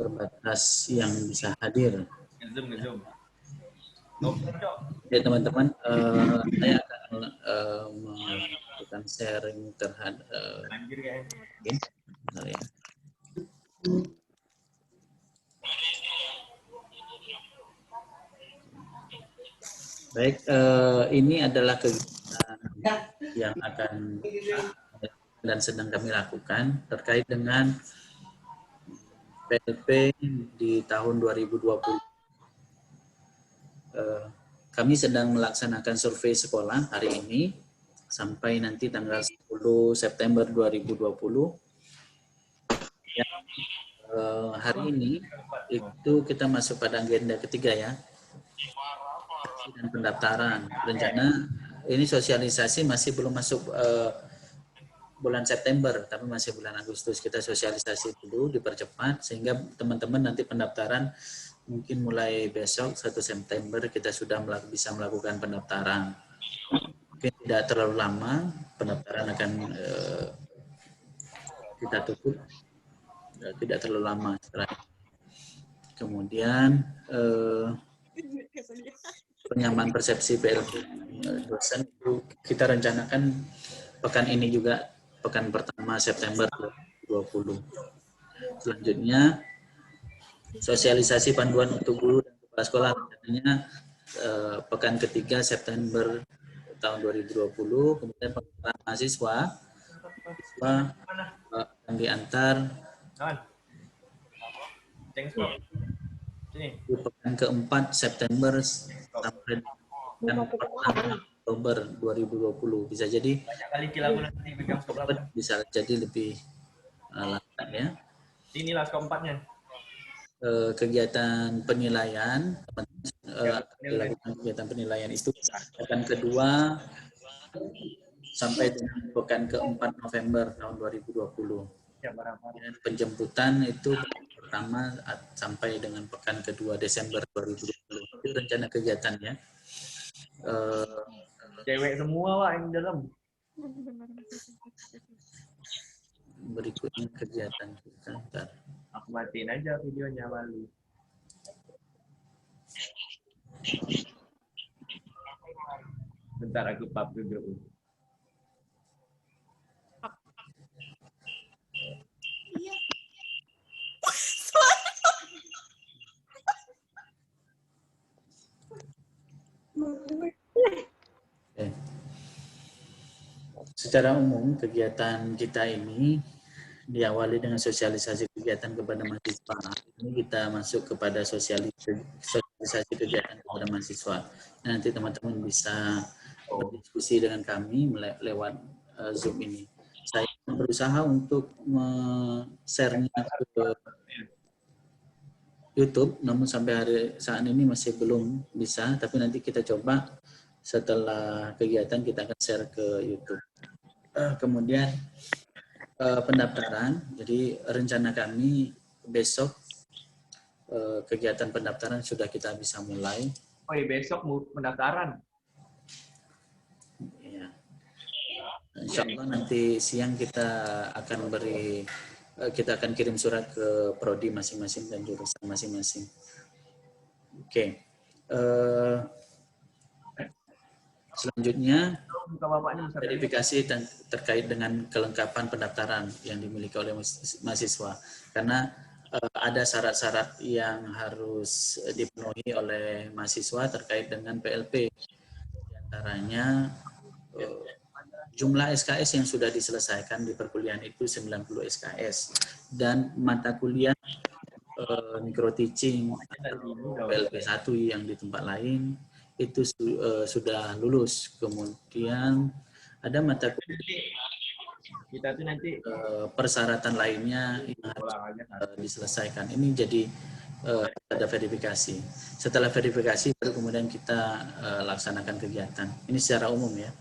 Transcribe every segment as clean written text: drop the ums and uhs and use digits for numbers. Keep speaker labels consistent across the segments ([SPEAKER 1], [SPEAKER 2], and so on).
[SPEAKER 1] terbatas yang bisa hadir.
[SPEAKER 2] Ngezoom.
[SPEAKER 1] Ya teman-teman, saya akan melakukan sharing terhadap bentar ya. Baik, ini adalah kegiatan yang akan dan sedang kami lakukan terkait dengan PLP di tahun 2020. Kami sedang melaksanakan survei sekolah hari ini sampai nanti tanggal 10 September 2020. Ya, hari ini itu kita masuk pada agenda ketiga ya, dan pendaftaran. Rencana ini sosialisasi masih belum masuk bulan September, tapi masih bulan Agustus. Kita sosialisasi dulu, dipercepat sehingga teman-teman nanti pendaftaran mungkin mulai besok 1 September kita sudah bisa melakukan pendaftaran. Mungkin tidak terlalu lama pendaftaran akan kita tutup, tidak terlalu lama setelah itu. Kemudian penyamaan persepsi PLP dosen itu kita rencanakan pekan ini juga, pekan pertama September 2020. Selanjutnya sosialisasi panduan untuk guru dan kepala sekolah rencananya pekan ketiga September tahun 2020. Kemudian pengantar mahasiswa akan diantar di pekan keempat September sampai dengan pertengahan Oktober 2020. Bisa jadi bisa jadi lebih lambat ya.
[SPEAKER 2] Inilah keempatnya.
[SPEAKER 1] Kegiatan penilaian, dilakukan kegiatan penilaian itu pekan kedua sampai dengan pekan keempat November tahun 2020. Dan penjemputan itu pertama sampai dengan pekan kedua Desember 2020. Itu rencana kegiatannya.
[SPEAKER 2] Cewek semua Pak yang dalam.
[SPEAKER 1] Berikutnya kegiatan kita. Bentar.
[SPEAKER 2] Aku matiin aja videonya Wali. Bentar aku pub ke grup.
[SPEAKER 3] Iya.
[SPEAKER 1] Secara umum kegiatan kita ini diawali dengan sosialisasi kegiatan kepada mahasiswa. Ini kita masuk kepada sosialisasi kegiatan kepada mahasiswa. Nanti teman-teman bisa berdiskusi dengan kami lewat Zoom ini. Saya berusaha untuk share-nya ke YouTube, namun sampai saat ini masih belum bisa, tapi nanti kita coba setelah kegiatan kita akan share ke YouTube. Kemudian pendaftaran, jadi rencana kami besok kegiatan pendaftaran sudah kita bisa mulai.
[SPEAKER 2] Oh iya, besok mau pendaftaran.
[SPEAKER 1] Ya. Insya Allah nanti siang kita akan kita akan kirim surat ke prodi masing-masing dan jurusan masing-masing. Oke. Selanjutnya verifikasi terkait dengan kelengkapan pendaftaran yang dimiliki oleh mahasiswa, karena ada syarat-syarat yang harus dipenuhi oleh mahasiswa terkait dengan PLP. Di antaranya jumlah SKS yang sudah diselesaikan di perkuliahan itu 90 SKS dan mata kuliah micro teaching atau PLP 1 yang di tempat lain itu sudah lulus. Kemudian ada mata kuliah
[SPEAKER 2] kita tuh nanti
[SPEAKER 1] persyaratan lainnya yang harus diselesaikan. Ini jadi ada verifikasi. Setelah verifikasi baru kemudian kita laksanakan kegiatan. Ini secara umum ya.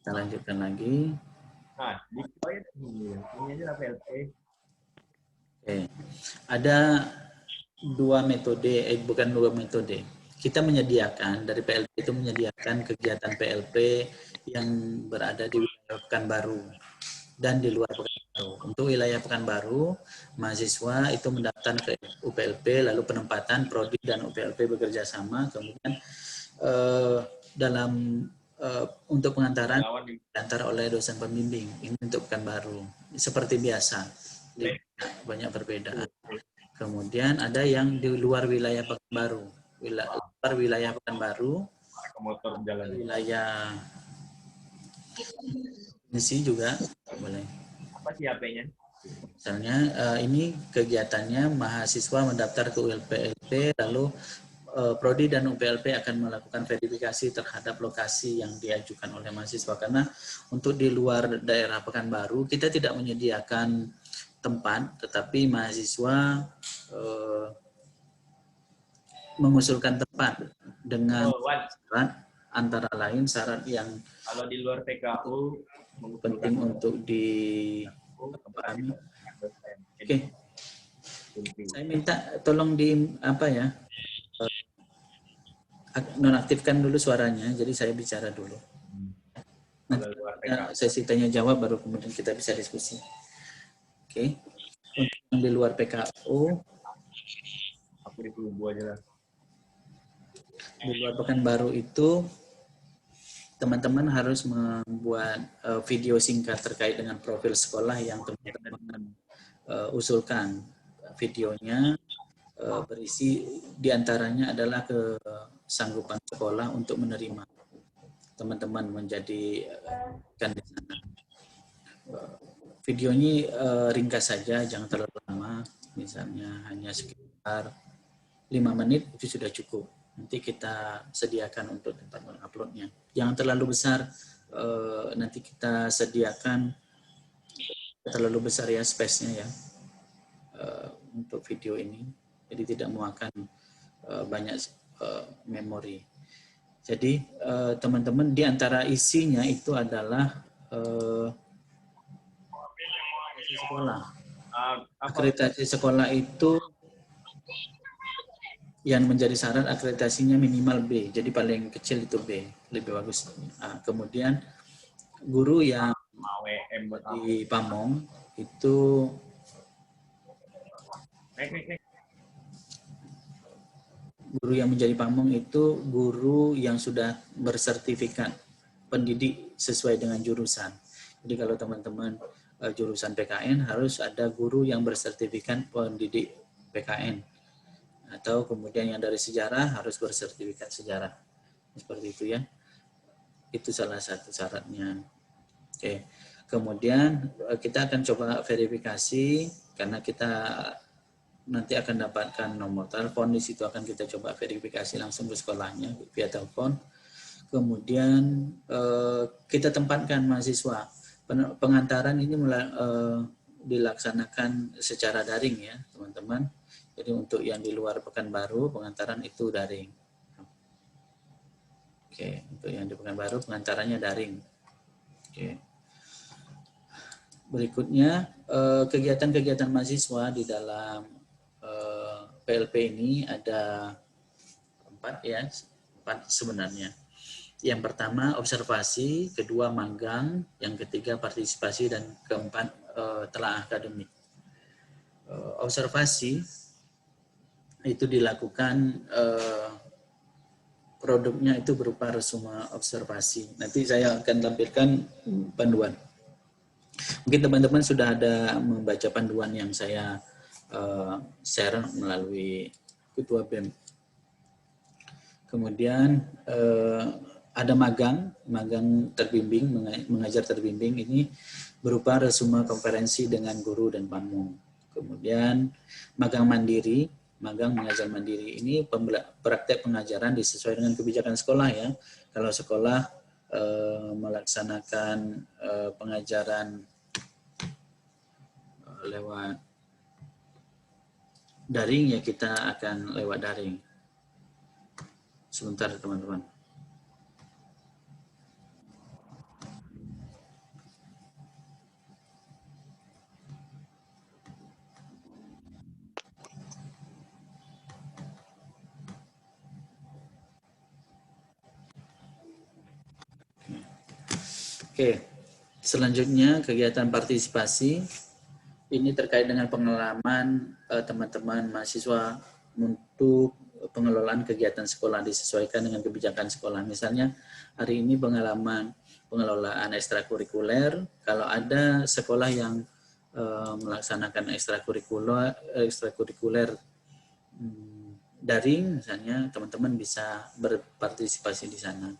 [SPEAKER 1] Kita lanjutkan lagi.
[SPEAKER 2] Nah, ini aja PLP.
[SPEAKER 1] Oke. Ada dua metode, bukan dua metode. Kita menyediakan, dari PLP itu menyediakan kegiatan PLP yang berada di wilayah Pekanbaru dan di luar Pekanbaru. Untuk wilayah Pekanbaru, mahasiswa itu mendaftar ke UPLP, lalu penempatan Prodi dan UPLP bekerja sama, kemudian untuk pengantaran diantar oleh dosen pembimbing. Ini untuk Pekanbaru. Seperti biasa, banyak perbedaan. Kemudian ada yang di luar wilayah Pekanbaru. Luar wilayah Pekanbaru, wilayah misi juga boleh.
[SPEAKER 2] Apa sih HP-nya?
[SPEAKER 1] Misalnya ini kegiatannya mahasiswa mendaftar ke UPLP, lalu Prodi dan UPLP akan melakukan verifikasi terhadap lokasi yang diajukan oleh mahasiswa. Karena untuk di luar daerah Pekanbaru kita tidak menyediakan tempat, tetapi mahasiswa mengusulkan tempat dengan syarat, antara lain syarat yang
[SPEAKER 2] kalau di luar PKU
[SPEAKER 1] penting untuk dipahami. Oke. Saya minta tolong nonaktifkan dulu suaranya, jadi saya bicara dulu. Nanti sesi tanya jawab baru kemudian kita bisa diskusi. Oke. Untuk yang di luar PKU,
[SPEAKER 2] aku di Kubu aja lah.
[SPEAKER 1] Di luar Pekanbaru itu teman-teman harus membuat video singkat terkait dengan profil sekolah yang teman-teman usulkan. Videonya berisi diantaranya adalah kesanggupan sekolah untuk menerima teman-teman menjadi kandidat. Videonya ringkas saja, jangan terlalu lama, misalnya hanya sekitar 5 menit itu sudah cukup. Nanti kita sediakan untuk tempat menguploadnya. Jangan terlalu besar, nanti kita sediakan terlalu besar ya space-nya ya untuk video ini. Jadi tidak memakan banyak memori. Jadi teman-teman di antara isinya itu adalah sekolah. Akreditasi sekolah itu yang menjadi syarat akreditasinya minimal B. Jadi paling kecil itu B, lebih bagus. Kemudian guru yang di Pamong itu guru yang sudah bersertifikat pendidik sesuai dengan jurusan. Jadi kalau teman-teman jurusan PKN harus ada guru yang bersertifikat pendidik PKN. Atau kemudian yang dari sejarah harus bersertifikat sejarah. Seperti itu ya. Itu salah satu syaratnya. Oke. Kemudian kita akan coba verifikasi karena kita nanti akan dapatkan nomor telepon, di situ akan kita coba verifikasi langsung ke sekolahnya via telepon. Kemudian kita tempatkan mahasiswa. Pengantaran ini dilaksanakan secara daring ya, teman-teman. Jadi untuk yang di luar Pekanbaru, pengantaran itu daring. Oke, untuk yang di Pekanbaru, pengantarannya daring. Oke. Berikutnya, kegiatan-kegiatan mahasiswa di dalam PLP ini ada 4 sebenarnya. Yang pertama observasi, kedua magang, yang ketiga partisipasi, dan keempat telah akademik. Observasi itu dilakukan produknya itu berupa resume observasi. Nanti saya akan tampilkan panduan. Mungkin teman-teman sudah ada membaca panduan yang saya share melalui ketua BEM. Kemudian ada magang terbimbing, mengajar terbimbing, ini berupa resume konferensi dengan guru dan pamong. Kemudian magang mandiri, magang mengajar mandiri, ini praktek pengajaran disesuaikan dengan kebijakan sekolah ya. Kalau sekolah melaksanakan pengajaran lewat daring, ya kita akan lewat daring. Sebentar teman-teman. Oke, selanjutnya kegiatan partisipasi. ini terkait dengan pengalaman teman-teman mahasiswa untuk pengelolaan kegiatan sekolah disesuaikan dengan kebijakan sekolah. Misalnya hari ini pengalaman pengelolaan ekstrakurikuler, kalau ada sekolah yang melaksanakan ekstrakurikuler daring, misalnya teman-teman bisa berpartisipasi di sana.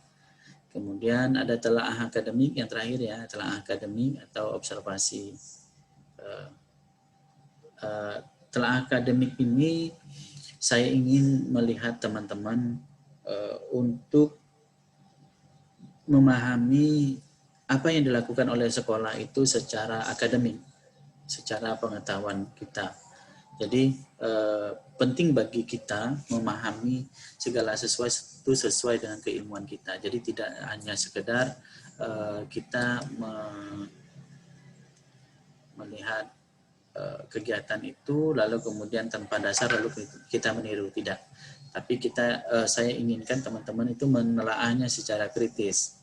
[SPEAKER 1] Kemudian ada telaah akademik yang terakhir ya, telaah akademik atau observasi. Telaah akademik ini saya ingin melihat teman-teman untuk memahami apa yang dilakukan oleh sekolah itu secara akademik, secara pengetahuan kita. Jadi penting bagi kita memahami segala sesuatu sesuai dengan keilmuan kita. Jadi tidak hanya sekedar kita melihat kegiatan itu lalu kemudian tanpa dasar lalu kita meniru, tidak. Tapi saya inginkan teman-teman itu menelaahnya secara kritis.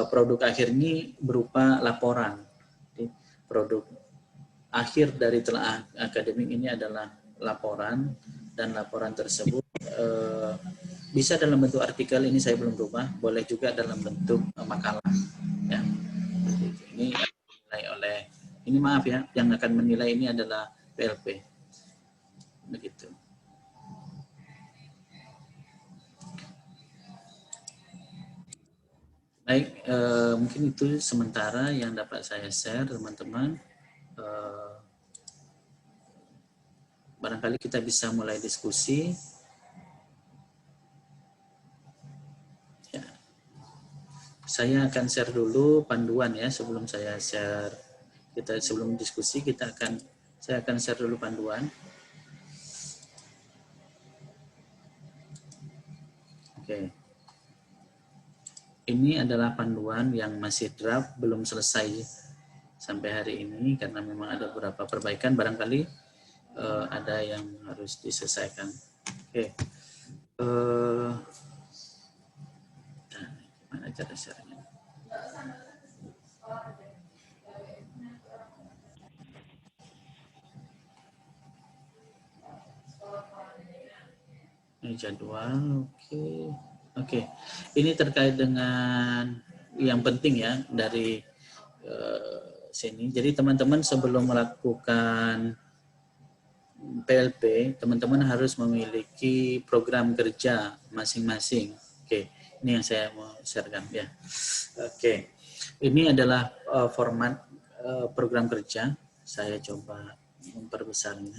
[SPEAKER 1] Produk akhir ini berupa laporan. Jadi, produk akhir dari telaah akademik ini adalah laporan, dan laporan tersebut bisa dalam bentuk artikel, ini saya belum rubah, boleh juga dalam bentuk makalah. Ya. Ini dinilai oleh, ini maaf ya, yang akan menilai ini adalah PLP. Begitu. Baik, mungkin itu sementara yang dapat saya share, teman-teman. Barangkali kita bisa mulai diskusi. Ya. Saya akan share dulu panduan ya, sebelum saya share. Sebelum diskusi saya akan share dulu panduan. Oke. Ini adalah panduan yang masih draft, belum selesai sampai hari ini karena memang ada beberapa perbaikan, barangkali ada yang harus diselesaikan. Oke. Gimana cara share-nya? Ini jadwal, oke. Ini terkait dengan yang penting ya dari sini. Jadi teman-teman sebelum melakukan PLP, teman-teman harus memiliki program kerja masing-masing. Oke, ini yang saya mau sharekan ya. Oke, ini adalah format program kerja. Saya coba memperbesarnya.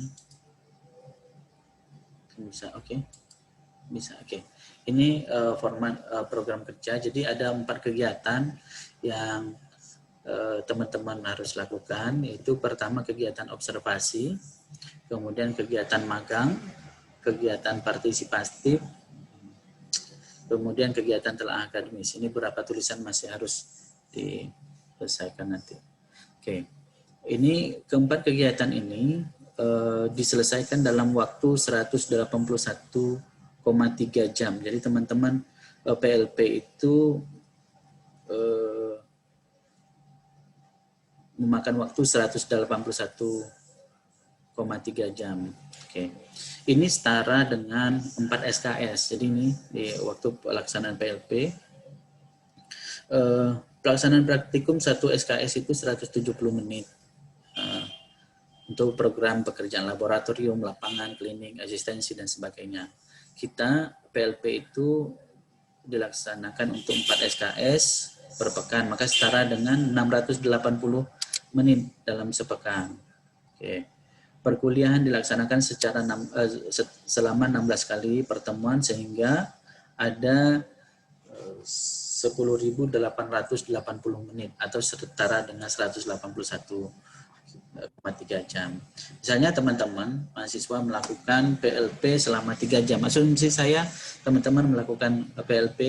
[SPEAKER 1] Bisa, oke. Bisa, oke. Ini format program kerja. Jadi ada 4 kegiatan yang teman-teman harus lakukan. Yaitu pertama kegiatan observasi, kemudian kegiatan magang, kegiatan partisipatif, kemudian kegiatan telaah akademis. Ini beberapa tulisan masih harus diselesaikan nanti. Oke, ini keempat kegiatan ini diselesaikan dalam waktu 181,3 jam. Jadi teman-teman PLP itu memakan waktu 181,3 jam. Oke. Ini setara dengan 4 SKS. Jadi ini di waktu pelaksanaan PLP. Pelaksanaan praktikum 1 SKS itu 170 menit. Untuk program pekerjaan laboratorium, lapangan, klinik, asistensi, dan sebagainya. Kita PLP itu dilaksanakan untuk 4 SKS per pekan, maka setara dengan 680 menit dalam sepekan. Oke. Perkuliahan dilaksanakan selama 16 kali pertemuan sehingga ada 10.880 menit atau setara dengan 181,3 jam. Misalnya teman-teman mahasiswa melakukan PLP selama 3 jam. Asumsi saya teman-teman melakukan PLP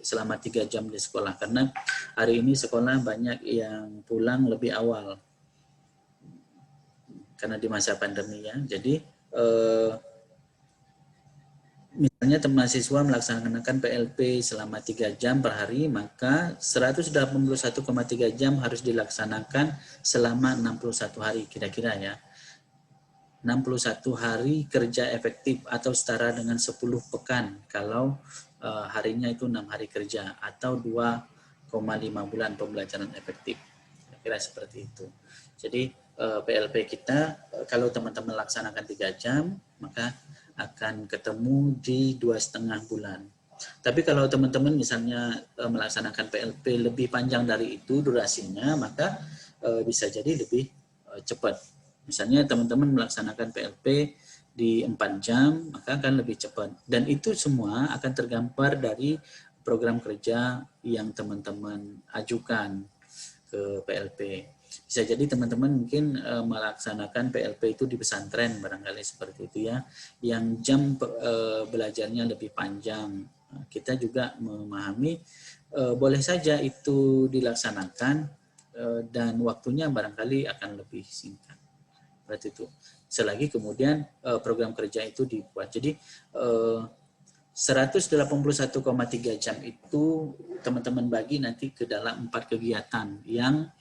[SPEAKER 1] selama 3 jam di sekolah karena hari ini sekolah banyak yang pulang lebih awal karena di masa pandemi ya. Jadi misalnya mahasiswa melaksanakan PLP selama 3 jam per hari, maka 181,3 jam harus dilaksanakan selama 61 hari kira-kira ya. 61 hari kerja efektif atau setara dengan 10 pekan kalau harinya itu 6 hari kerja atau 2,5 bulan pembelajaran efektif. Kira-kira seperti itu. Jadi PLP kita kalau teman-teman laksanakan 3 jam maka akan ketemu di 2,5 bulan. Tapi kalau teman-teman misalnya melaksanakan PLP lebih panjang dari itu durasinya, maka bisa jadi lebih cepat. Misalnya teman-teman melaksanakan PLP di 4 jam, maka akan lebih cepat. Dan itu semua akan tergambar dari program kerja yang teman-teman ajukan ke PLP. Bisa jadi teman-teman mungkin melaksanakan PLP itu di pesantren barangkali seperti itu ya, yang jam belajarnya lebih panjang. Kita juga memahami boleh saja itu dilaksanakan dan waktunya barangkali akan lebih singkat. Berarti itu. Selagi kemudian program kerja itu dibuat. Jadi 181,3 jam itu teman-teman bagi nanti ke dalam 4 kegiatan yang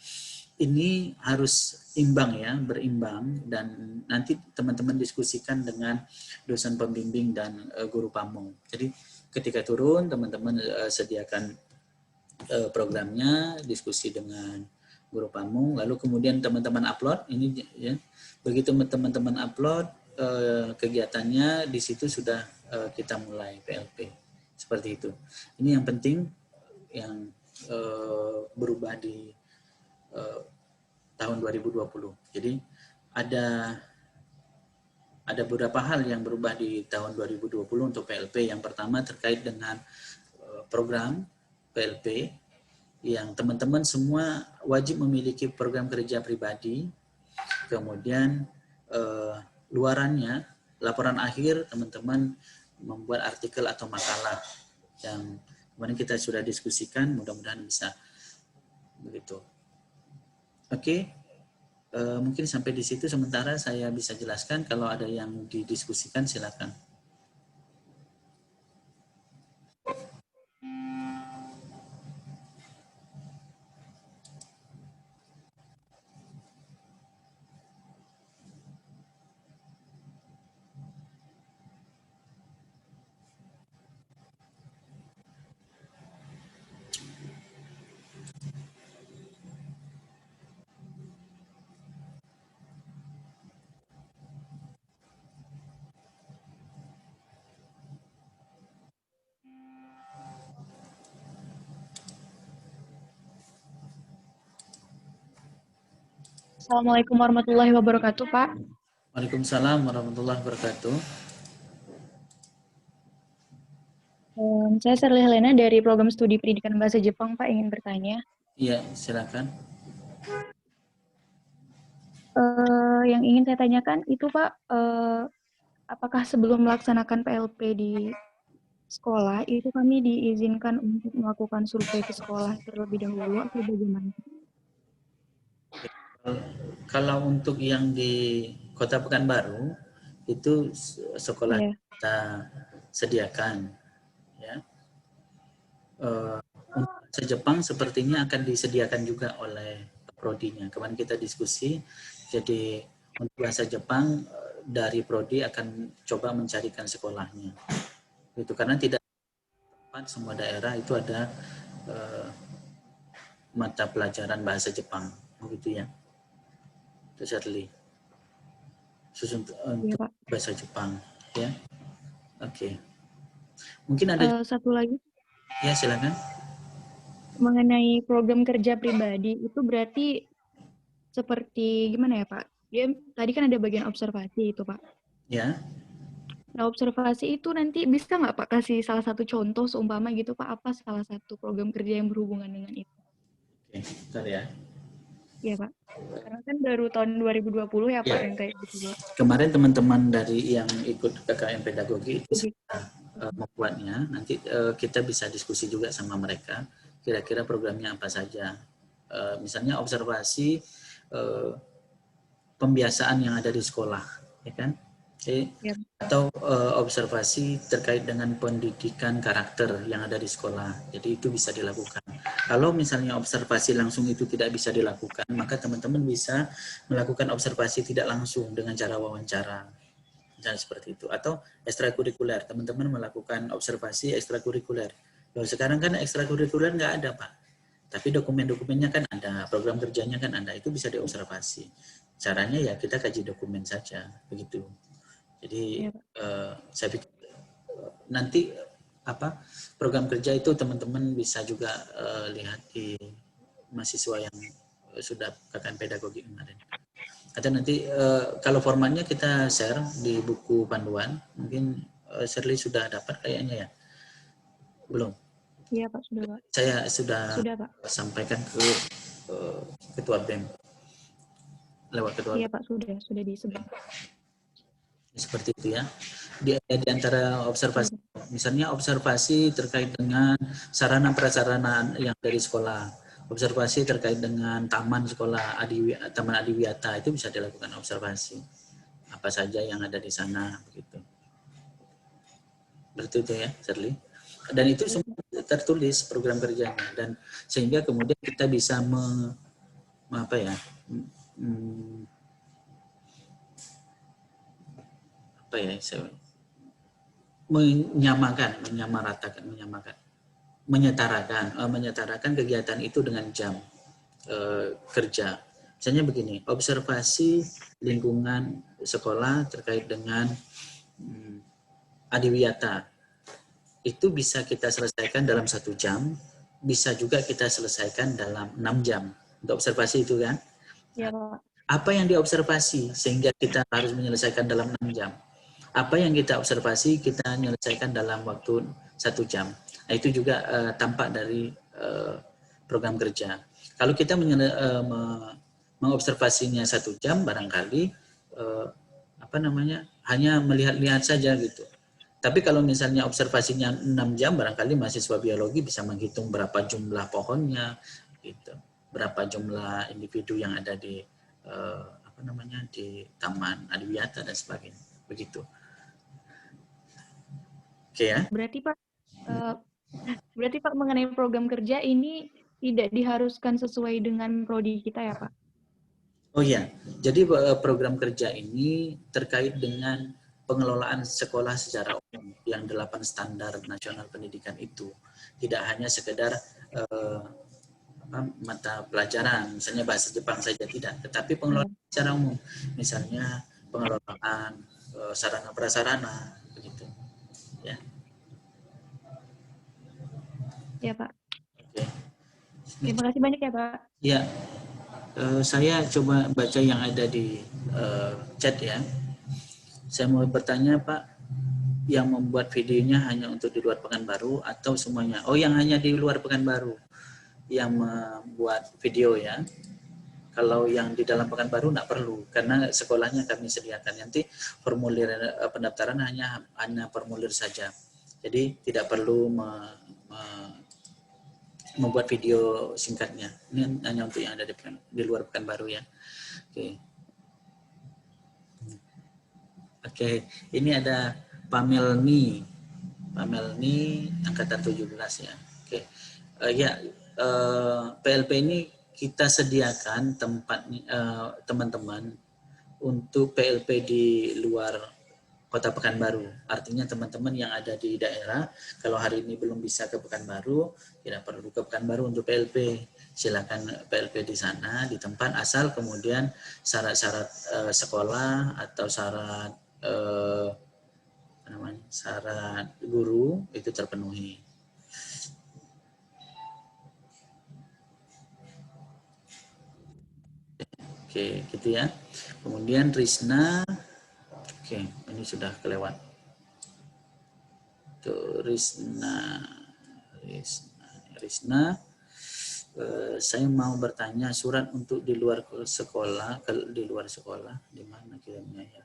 [SPEAKER 1] ini harus imbang ya, berimbang, dan nanti teman-teman diskusikan dengan dosen pembimbing dan guru pamong. Jadi ketika turun teman-teman sediakan programnya, diskusi dengan guru pamong, lalu kemudian teman-teman upload ini ya. Begitu teman-teman upload kegiatannya, di situ sudah kita mulai PLP. Seperti itu. Ini yang penting yang berubah di tahun 2020. Jadi ada beberapa hal yang berubah di tahun 2020 untuk PLP. Yang pertama terkait dengan program PLP yang teman-teman semua wajib memiliki program kerja pribadi. Kemudian luarannya, laporan akhir teman-teman membuat artikel atau makalah yang kemarin kita sudah diskusikan, mudah-mudahan bisa begitu. Oke, mungkin sampai di situ sementara saya bisa jelaskan. Kalau ada yang didiskusikan silakan.
[SPEAKER 3] Assalamualaikum warahmatullahi wabarakatuh, Pak.
[SPEAKER 1] Waalaikumsalam warahmatullahi wabarakatuh.
[SPEAKER 3] Saya Sherly Helena dari program studi pendidikan bahasa Jepang, Pak, ingin bertanya.
[SPEAKER 1] Iya, silakan.
[SPEAKER 3] Yang ingin saya tanyakan itu, Pak, apakah sebelum melaksanakan PLP di sekolah, itu kami diizinkan untuk melakukan survei ke sekolah terlebih dahulu atau bagaimana?
[SPEAKER 1] Kalau untuk yang di Kota Pekanbaru, itu sekolah kita sediakan. Ya. Untuk bahasa Jepang sepertinya akan disediakan juga oleh prodinya. Kemarin kita diskusi, jadi untuk bahasa Jepang dari prodi akan coba mencarikan sekolahnya. Itu karena tidak tepat semua daerah itu ada mata pelajaran bahasa Jepang, begitu ya. Itu Shirley. Untuk bahasa Jepang, ya. Oke. Mungkin ada
[SPEAKER 3] satu lagi.
[SPEAKER 1] Ya, silakan.
[SPEAKER 3] Mengenai program kerja pribadi itu berarti seperti gimana ya, Pak? Dia tadi kan ada bagian observasi itu, Pak.
[SPEAKER 1] Ya.
[SPEAKER 3] Nah, observasi itu nanti bisa nggak Pak kasih salah satu contoh seumpama gitu Pak, apa salah satu program kerja yang berhubungan dengan itu?
[SPEAKER 1] Oke, bentar ya.
[SPEAKER 3] Iya Pak, karena kan baru tahun 2020 ya Pak yang kayak gitu Pak.
[SPEAKER 1] Kemarin teman-teman dari yang ikut KKN Pedagogi itu sudah membuatnya, nanti kita bisa diskusi juga sama mereka, kira-kira programnya apa saja. Misalnya observasi pembiasaan yang ada di sekolah, ya kan?
[SPEAKER 3] Ya.
[SPEAKER 1] Atau observasi terkait dengan pendidikan karakter yang ada di sekolah. Jadi itu bisa dilakukan. Kalau misalnya observasi langsung itu tidak bisa dilakukan, maka teman-teman bisa melakukan observasi tidak langsung dengan cara wawancara. Misalnya seperti itu. Atau ekstrakurikuler, teman-teman melakukan observasi ekstrakurikuler. Kalau sekarang kan ekstrakurikuler nggak ada, Pak. Tapi dokumen-dokumennya kan ada, program kerjanya kan ada, itu bisa diobservasi. Caranya ya kita kaji dokumen saja, begitu. Jadi
[SPEAKER 3] Ya,
[SPEAKER 1] saya pikir nanti program kerja itu teman-teman bisa juga lihat di mahasiswa yang sudah KKN pedagogi kemarin. Atau nanti kalau formatnya kita share di buku panduan, mungkin Shirley sudah dapat kayaknya ya? Belum?
[SPEAKER 3] iya Pak, sudah Pak.
[SPEAKER 1] Saya sudah
[SPEAKER 3] Pak.
[SPEAKER 1] sampaikan ke Ketua BEM lewat Ketua
[SPEAKER 3] Iya
[SPEAKER 1] BEM.
[SPEAKER 3] Pak, sudah disebar.
[SPEAKER 1] Seperti itu ya. Di antara observasi, misalnya observasi terkait dengan sarana prasarana yang dari sekolah, observasi terkait dengan taman sekolah, taman adiwiyata, itu bisa dilakukan observasi. Apa saja yang ada di sana, begitu. Berarti itu ya, Shirley. Dan itu semua tertulis program kerjanya, dan sehingga kemudian kita bisa menyetarakan kegiatan itu dengan jam kerja. Misalnya begini, observasi lingkungan sekolah terkait dengan adiwiyata itu bisa kita selesaikan dalam 1 jam, bisa juga kita selesaikan dalam 6 jam. Untuk observasi itu kan.
[SPEAKER 3] Iya Pak.
[SPEAKER 1] Apa yang diobservasi sehingga kita harus menyelesaikan dalam 6 jam? Apa yang kita observasi kita menyelesaikan dalam waktu 1 jam? Nah, itu juga tampak dari program kerja. Kalau kita mengobservasinya 1 jam, barangkali hanya melihat-lihat saja gitu. Tapi kalau misalnya observasinya 6 jam, barangkali mahasiswa biologi bisa menghitung berapa jumlah pohonnya, gitu, berapa jumlah individu yang ada di di taman adiwiyata dan sebagainya, begitu. Oke ya.
[SPEAKER 3] Berarti Pak mengenai program kerja ini tidak diharuskan sesuai dengan prodi kita ya Pak?
[SPEAKER 1] Oh iya, jadi program kerja ini terkait dengan pengelolaan sekolah secara umum yang 8 standar nasional pendidikan itu. Tidak hanya sekedar mata pelajaran, misalnya bahasa Jepang saja tidak, tetapi pengelolaan secara umum, misalnya pengelolaan sarana prasarana, begitu. Ya.
[SPEAKER 3] Ya Pak.
[SPEAKER 1] Oke.
[SPEAKER 3] Terima kasih banyak ya Pak.
[SPEAKER 1] Ya, saya coba baca yang ada di chat ya. Saya mau bertanya Pak, yang membuat videonya hanya untuk di luar Pekanbaru atau semuanya? Oh, yang hanya di luar Pekanbaru yang membuat video ya. Kalau yang di dalam Pekanbaru nggak perlu, karena sekolahnya kami sediakan. Nanti formulir pendaftaran hanya formulir saja. Jadi tidak perlu membuat video singkatnya. Ini hanya untuk yang ada di luar Pekanbaru ya. Oke, ini ada Pamelni angkatan 17 ya. Oke. PLP ini kita sediakan tempat teman-teman untuk PLP di luar Kota Pekanbaru. Artinya teman-teman yang ada di daerah, kalau hari ini belum bisa ke Pekanbaru, tidak perlu ke Pekanbaru untuk PLP. Silakan PLP di sana, di tempat, asal kemudian syarat-syarat sekolah atau syarat syarat guru itu terpenuhi. Oke, gitu ya. Kemudian Risna, oke, ini sudah kelewat. Tuh, Risna. Saya mau bertanya, surat untuk di luar sekolah, di mana kirimnya ya?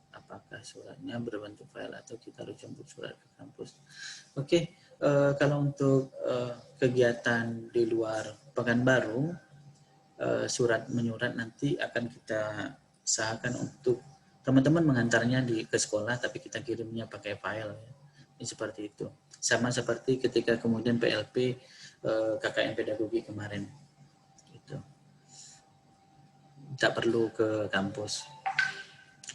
[SPEAKER 1] Apakah suratnya berbentuk file atau kita harus jemput surat ke kampus? Oke, kalau untuk kegiatan di luar Pekanbaru, surat menyurat nanti akan kita usahakan untuk teman-teman mengantarnya ke sekolah, tapi kita kirimnya pakai file. Ini seperti itu. Sama seperti ketika kemudian PLP KKN pedagogi kemarin. Gitu. Tak perlu ke kampus.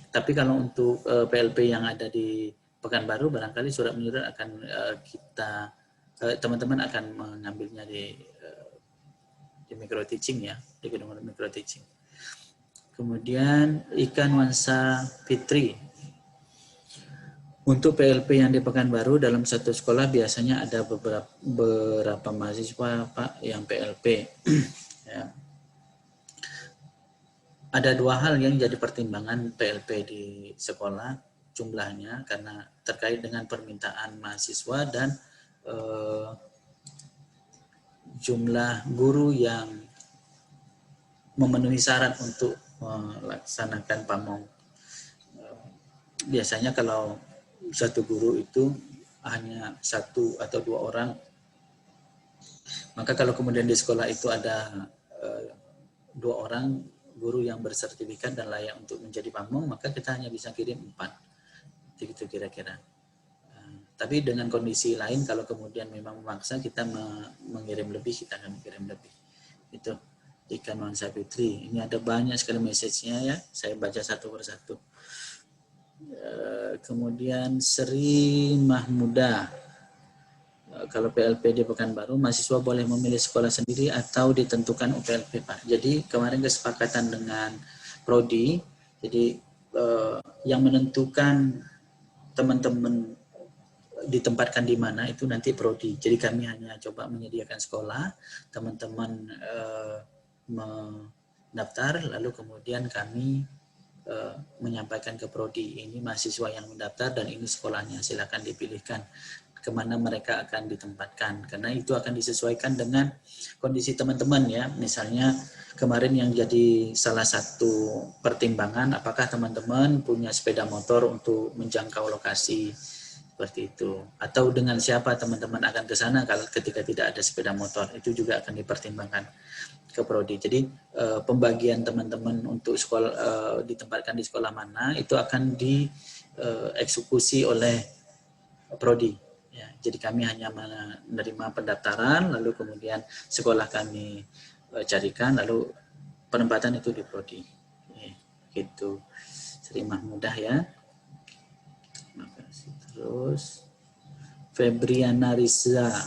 [SPEAKER 1] Tapi kalau untuk PLP yang ada di Pekanbaru, barangkali surat menyurat akan teman-teman akan mengambilnya di micro teaching ya, di gedung micro teaching. Kemudian Ikan Wansa Fitri. Untuk PLP yang di Pekanbaru dalam satu sekolah biasanya ada beberapa mahasiswa Pak yang PLP. Ya. Ada dua hal yang jadi pertimbangan PLP di sekolah, jumlahnya karena terkait dengan permintaan mahasiswa dan jumlah guru yang memenuhi syarat untuk melaksanakan pamong. Biasanya kalau satu guru itu hanya 1 atau 2 orang, maka kalau kemudian di sekolah itu ada 2 orang guru yang bersertifikat dan layak untuk menjadi pamong, maka kita hanya bisa kirim 4. Begitu kira-kira. Tapi dengan kondisi lain, kalau kemudian memang memaksa kita mengirim lebih, kita akan mengirim lebih. Itu Ikan Wansa Fitri. Ini ada banyak sekali message-nya ya. Saya baca satu persatu. Kemudian Sri Mahmuda. Kalau PLP di Pekanbaru, mahasiswa boleh memilih sekolah sendiri atau ditentukan UPLP, Pak. Jadi kemarin kesepakatan dengan Prodi, jadi yang menentukan teman-teman ditempatkan di mana itu nanti Prodi. Jadi kami hanya coba menyediakan sekolah, teman-teman mendaftar, lalu kemudian kami menyampaikan ke Prodi, ini mahasiswa yang mendaftar dan ini sekolahnya, silakan dipilihkan kemana mereka akan ditempatkan, karena itu akan disesuaikan dengan kondisi teman-teman ya. Misalnya kemarin yang jadi salah satu pertimbangan, apakah teman-teman punya sepeda motor untuk menjangkau lokasi seperti itu, atau dengan siapa teman-teman akan ke sana kalau ketika tidak ada sepeda motor, itu juga akan dipertimbangkan ke Prodi. Jadi pembagian teman-teman untuk sekolah ditempatkan di sekolah mana itu akan dieksekusi oleh Prodi. Ya, jadi kami hanya menerima pendaftaran, lalu kemudian sekolah kami carikan, lalu penempatan itu di Prodi. Gitu. Sri Mahmudah ya. Makasih. Terus Febriana Riza.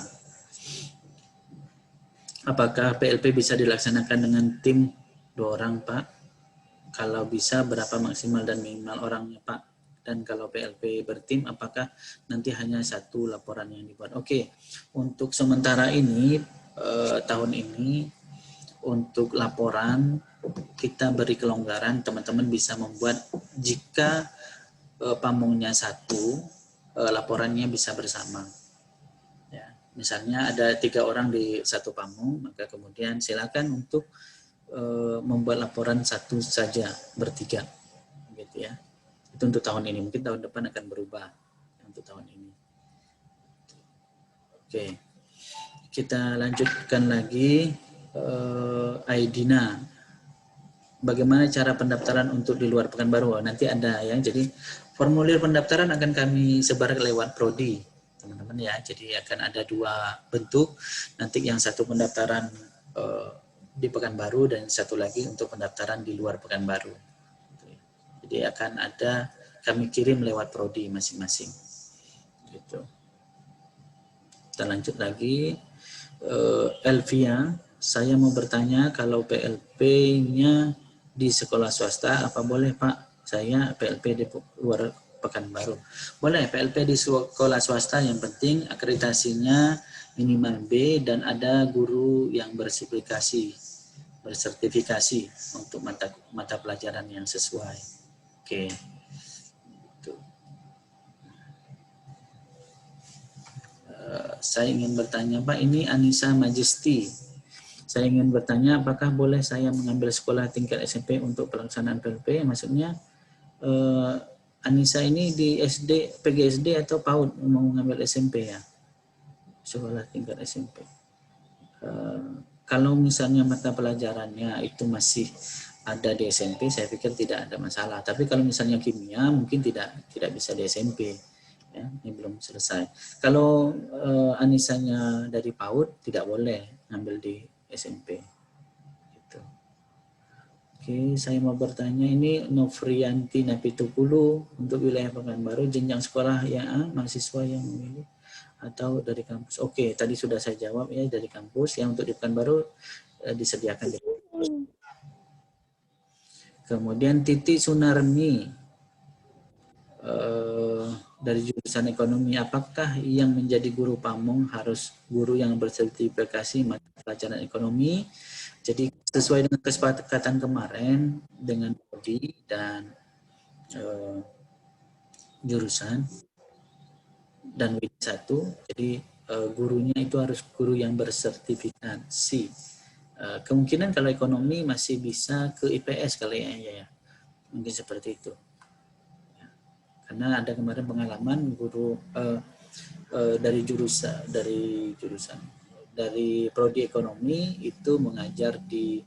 [SPEAKER 1] Apakah PLP bisa dilaksanakan dengan tim 2 orang, Pak? Kalau bisa, berapa maksimal dan minimal orangnya, Pak? Dan kalau PLP bertim, apakah nanti hanya 1 laporan yang dibuat? Oke, untuk sementara ini, tahun ini, untuk laporan, kita beri kelonggaran, teman-teman bisa membuat, jika pamongnya 1, laporannya bisa bersama. Ya, misalnya ada 3 orang di 1 pamong, maka kemudian silakan untuk membuat laporan 1 saja, bertiga. Gitu ya. Itu untuk tahun ini, mungkin tahun depan akan berubah untuk tahun ini. Oke, kita lanjutkan lagi. Aidina, bagaimana cara pendaftaran untuk di luar Pekanbaru? Nanti ada ya, jadi formulir pendaftaran akan kami sebar lewat Prodi, teman-teman ya. Jadi akan ada 2 bentuk, nanti yang satu pendaftaran di Pekanbaru dan satu lagi untuk pendaftaran di luar Pekanbaru. Jadi akan ada kami kirim lewat Prodi masing-masing. Gitu. Kita lanjut lagi. Elvia, saya mau bertanya kalau PLP-nya di sekolah swasta, apa boleh Pak? Saya PLP di luar Pekanbaru. Boleh PLP di sekolah swasta, yang penting akreditasinya minimal B dan ada guru yang bersertifikasi untuk mata pelajaran yang sesuai. Oke. Saya ingin bertanya, Pak, ini Anissa Majesty. Saya ingin bertanya, apakah boleh saya mengambil sekolah tingkat SMP untuk pelaksanaan PLP? Maksudnya, Anissa ini di SD, PGSD atau PAUD mau mengambil SMP ya? Sekolah tingkat SMP. Kalau misalnya mata pelajarannya itu masih ada di SMP, saya pikir tidak ada masalah. Tapi kalau misalnya kimia, mungkin tidak bisa di SMP. Ya, ini belum selesai. Kalau anisanya dari PAUD, tidak boleh ngambil di SMP. Gitu. Oke, saya mau bertanya, ini Novrianti Napitukulu untuk wilayah Pekanbaru, jenjang sekolah ya, mahasiswa yang memilih atau dari kampus. Oke, tadi sudah saya jawab ya, dari kampus. Yang untuk di Pekanbaru disediakan di kampus. Kemudian Titi Sunarni dari jurusan ekonomi, apakah yang menjadi guru pamong harus guru yang bersertifikasi mata pelajaran ekonomi? Jadi sesuai dengan kesepakatan kemarin dengan prodi dan jurusan dan W1, jadi gurunya itu harus guru yang bersertifikasi. Kemungkinan kalau ekonomi masih bisa ke IPS kali ya. Mungkin seperti itu. Karena ada kemarin pengalaman guru dari prodi ekonomi itu mengajar di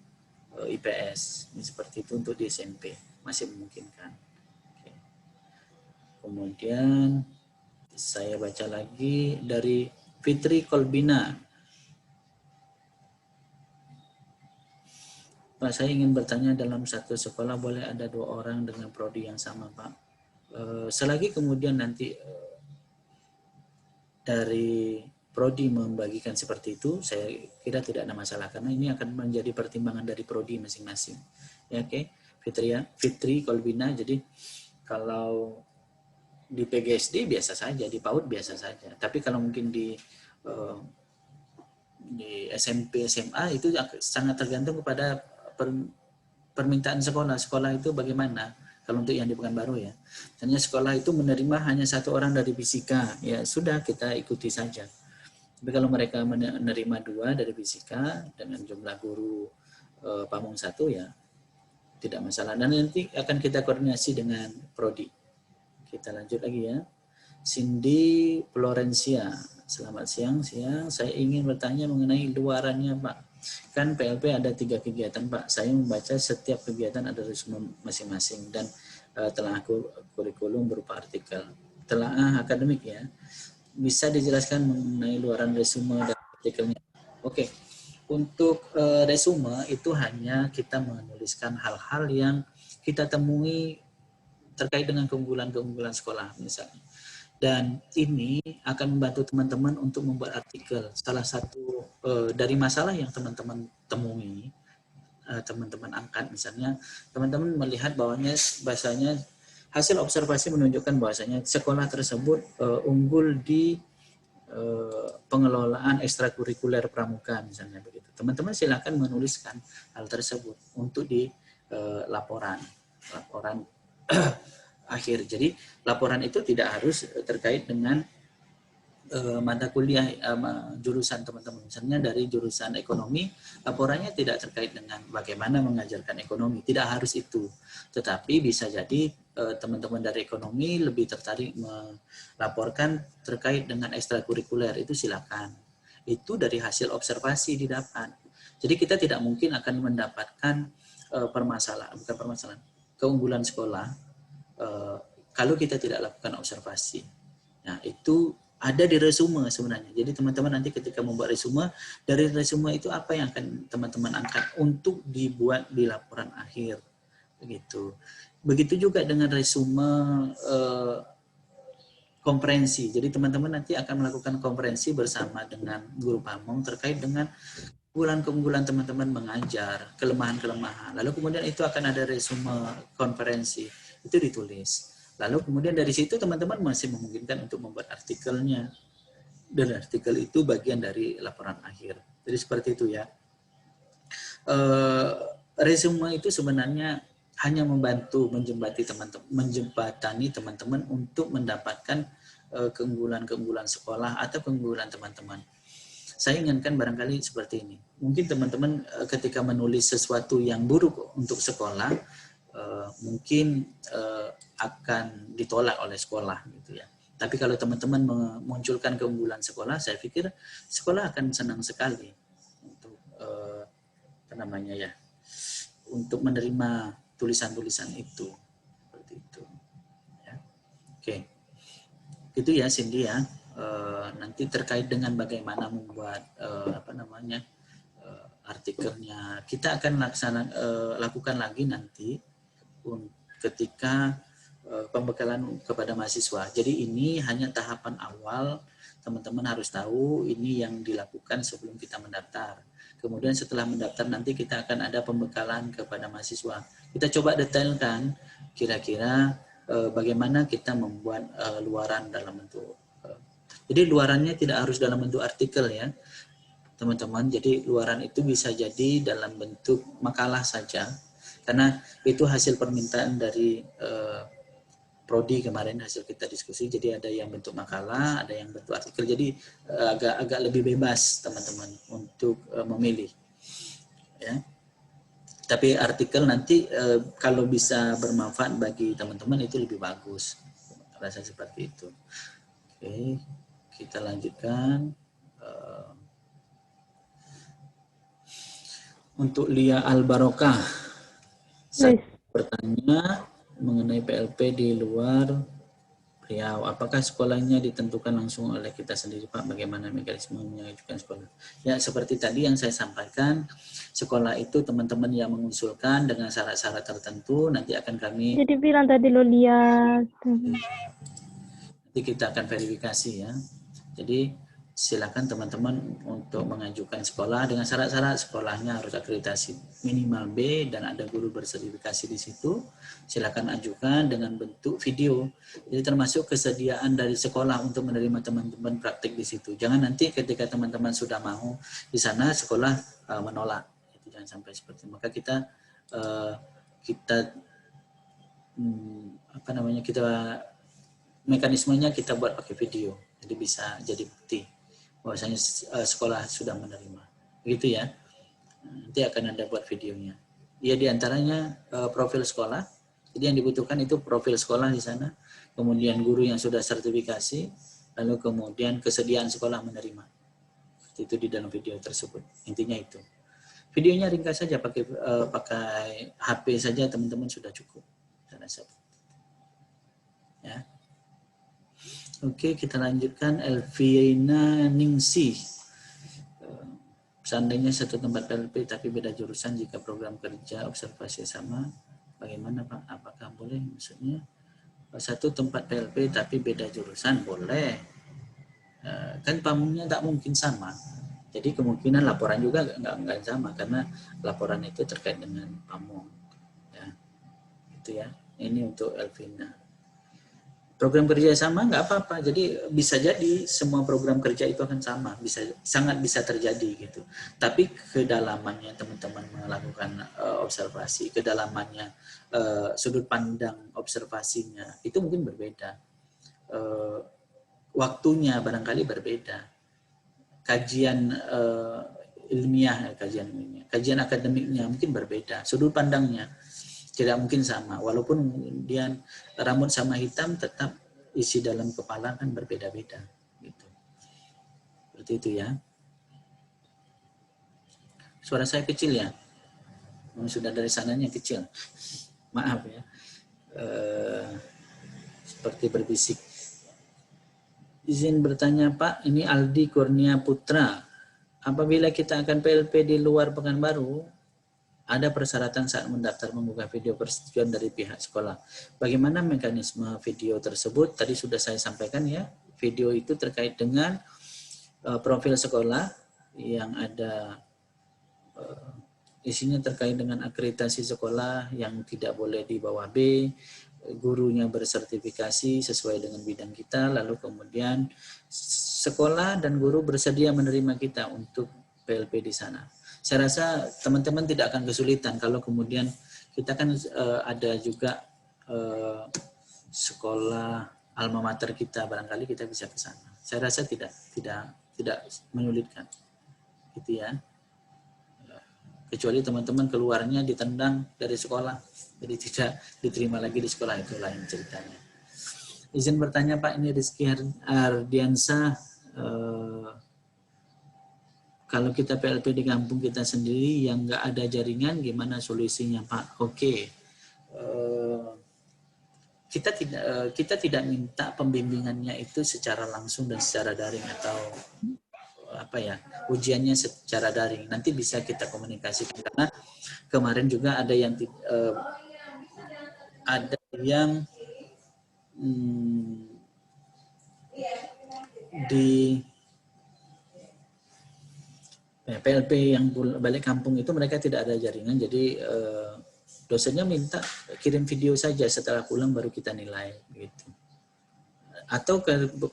[SPEAKER 1] IPS. Ini seperti itu untuk di SMP, masih memungkinkan. Oke. Kemudian saya baca lagi dari Fitri Kolbina. Pak, saya ingin bertanya, dalam satu sekolah boleh ada 2 orang dengan prodi yang sama, Pak? Selagi kemudian nanti dari prodi membagikan seperti itu, saya kira tidak ada masalah, karena ini akan menjadi pertimbangan dari prodi masing-masing. Ya, oke, Fitri Kolbina. Jadi kalau di PGSD biasa saja, di PAUD biasa saja. Tapi kalau mungkin di SMP, SMA itu sangat tergantung kepada permintaan sekolah. Sekolah itu bagaimana? Kalau untuk yang di Pekanbaru ya, misalnya sekolah itu menerima hanya 1 orang dari fisika, ya sudah kita ikuti saja. Tapi kalau mereka menerima 2 dari fisika dengan jumlah guru pamong 1, ya tidak masalah. Dan nanti akan kita koordinasi dengan prodi. Kita lanjut lagi ya. Cindy Florencia, selamat siang. Saya ingin bertanya mengenai luarannya, Pak. Kan PLP ada 3 kegiatan, Pak. Saya membaca setiap kegiatan ada resume masing-masing dan telah kurikulum berupa artikel. Telah akademik ya. Bisa dijelaskan mengenai luaran resume dan artikelnya? Oke. Untuk resume itu hanya kita menuliskan hal-hal yang kita temui terkait dengan keunggulan-keunggulan sekolah misalnya. Dan ini akan membantu teman-teman untuk membuat artikel. Salah satu dari masalah yang teman-teman temui, teman-teman angkat misalnya, teman-teman melihat bahwasanya hasil observasi menunjukkan bahwasanya sekolah tersebut unggul di pengelolaan ekstrakurikuler pramuka misalnya begitu. Teman-teman silakan menuliskan hal tersebut untuk di laporan akhir. Jadi laporan itu tidak harus terkait dengan mata kuliah jurusan teman-teman. Misalnya dari jurusan ekonomi, laporannya tidak terkait dengan bagaimana mengajarkan ekonomi. Tidak harus itu. Tetapi bisa jadi teman-teman dari ekonomi lebih tertarik melaporkan terkait dengan ekstrakurikuler. Itu silakan. Itu dari hasil observasi didapat. Jadi kita tidak mungkin akan mendapatkan keunggulan sekolah kalau kita tidak lakukan observasi. Nah, itu ada di resume sebenarnya. Jadi teman-teman nanti ketika membuat resume, dari resume itu apa yang akan teman-teman angkat untuk dibuat di laporan akhir. Begitu juga dengan resume komprehensi. Jadi teman-teman nanti akan melakukan komprehensi bersama dengan guru pamong terkait dengan keunggulan-keunggulan teman-teman mengajar, kelemahan-kelemahan. Lalu kemudian itu akan ada resume konferensi. Itu ditulis. Lalu kemudian dari situ teman-teman masih memungkinkan untuk membuat artikelnya. Dan artikel itu bagian dari laporan akhir. Jadi seperti itu ya. Resume itu sebenarnya hanya membantu menjembatani teman-teman untuk mendapatkan keunggulan-keunggulan sekolah atau keunggulan teman-teman. Saya inginkan barangkali seperti ini. Mungkin teman-teman ketika menulis sesuatu yang buruk untuk sekolah, mungkin akan ditolak oleh sekolah gitu ya. Tapi kalau teman-teman memunculkan keunggulan sekolah, saya pikir sekolah akan senang sekali untuk untuk menerima tulisan-tulisan itu. Seperti itu. Ya. Oke, itu ya Cindy ya. Nanti terkait dengan bagaimana membuat artikelnya, kita akan lakukan lagi nanti ketika pembekalan kepada mahasiswa. Jadi ini hanya tahapan awal, teman-teman harus tahu ini yang dilakukan sebelum kita mendaftar. Kemudian setelah mendaftar nanti kita akan ada pembekalan kepada mahasiswa. Kita coba detailkan kira-kira bagaimana kita membuat luaran dalam bentuk. Jadi luarannya tidak harus dalam bentuk artikel ya, teman-teman. Jadi luaran itu bisa jadi dalam bentuk makalah saja, karena itu hasil permintaan dari Prodi kemarin, hasil kita diskusi. Jadi ada yang bentuk makalah, ada yang bentuk artikel. Jadi agak lebih bebas teman-teman untuk memilih. Ya. Tapi artikel nanti kalau bisa bermanfaat bagi teman-teman itu lebih bagus. Rasa seperti itu. Oke, kita lanjutkan. Untuk Lia Al-Barokah, saya bertanya mengenai PLP di luar Riau. Apakah sekolahnya ditentukan langsung oleh kita sendiri, Pak? Bagaimana mekanisme mengajukan sekolah? Ya, seperti tadi yang saya sampaikan, sekolah itu teman-teman yang mengusulkan dengan syarat-syarat tertentu, nanti akan kami...
[SPEAKER 4] Jadi bilang tadi lo lihat.
[SPEAKER 1] Nanti kita akan verifikasi ya. Jadi silakan teman-teman untuk mengajukan sekolah dengan syarat-syarat sekolahnya harus akreditasi minimal B dan ada guru bersertifikasi di situ. Silakan ajukan dengan bentuk video. Jadi termasuk kesediaan dari sekolah untuk menerima teman-teman praktik di situ. Jangan nanti ketika teman-teman sudah mau di sana sekolah menolak. Itu jangan sampai seperti itu. Maka kita mekanismenya kita buat pakai video, jadi bisa jadi bukti bahwasanya sekolah sudah menerima, begitu ya. Nanti akan ada buat videonya. Ya, diantaranya profil sekolah. Jadi yang dibutuhkan itu profil sekolah di sana, kemudian guru yang sudah sertifikasi, lalu kemudian kesediaan sekolah menerima. Itu di dalam video tersebut. Intinya itu. Videonya ringkas saja, pakai HP saja teman-teman sudah cukup. Saya rasa. Ya. Oke, kita lanjutkan. Elvina Ningsih. Seandainya satu tempat PLP tapi beda jurusan, jika program kerja observasi sama, bagaimana Pak? Apakah boleh? Maksudnya satu tempat PLP tapi beda jurusan, boleh. Kan pamungnya tak mungkin sama. Jadi kemungkinan laporan juga nggak sama, karena laporan itu terkait dengan pamung. Ya, itu ya. Ini untuk Elvina. Program kerja sama nggak apa-apa, jadi bisa jadi semua program kerja itu akan sama, sangat bisa terjadi gitu. Tapi kedalamannya teman-teman melakukan observasi, kedalamannya sudut pandang observasinya itu mungkin berbeda, waktunya barangkali berbeda, kajian ilmiah, kajian akademiknya mungkin berbeda, sudut pandangnya tidak mungkin sama, walaupun kemudian rambut sama hitam tetap isi dalam kepala kan berbeda-beda gitu. Seperti itu ya. Suara saya kecil ya? Sudah dari sananya kecil. Maaf ya. Seperti berbisik. Izin bertanya Pak, ini Aldi Kurnia Putra. Apabila kita akan PLP di luar Pekanbaru, ada persyaratan saat mendaftar membuka video persetujuan dari pihak sekolah. Bagaimana mekanisme video tersebut? Tadi sudah saya sampaikan ya. Video itu terkait dengan profil sekolah yang ada isinya terkait dengan akreditasi sekolah yang tidak boleh di bawah B, gurunya bersertifikasi sesuai dengan bidang kita, lalu kemudian sekolah dan guru bersedia menerima kita untuk PLP di sana. Saya rasa teman-teman tidak akan kesulitan kalau kemudian kita kan ada juga sekolah alma mater kita, barangkali kita bisa ke sana. Saya rasa tidak menyulitkan, gitu ya. Kecuali teman-teman keluarnya ditendang dari sekolah, jadi tidak diterima lagi di sekolah, itu lain ceritanya. Izin bertanya Pak, ini Rizky Ardiansa. kalau kita PLP di kampung kita sendiri yang nggak ada jaringan, gimana solusinya Pak? Oke. Kita tidak minta pembimbingannya itu secara langsung dan secara daring atau ujiannya secara daring. Nanti bisa kita komunikasikan karena kemarin juga ada yang di PLP yang balik kampung itu mereka tidak ada jaringan, jadi dosennya minta kirim video saja, setelah pulang baru kita nilai gitu. Atau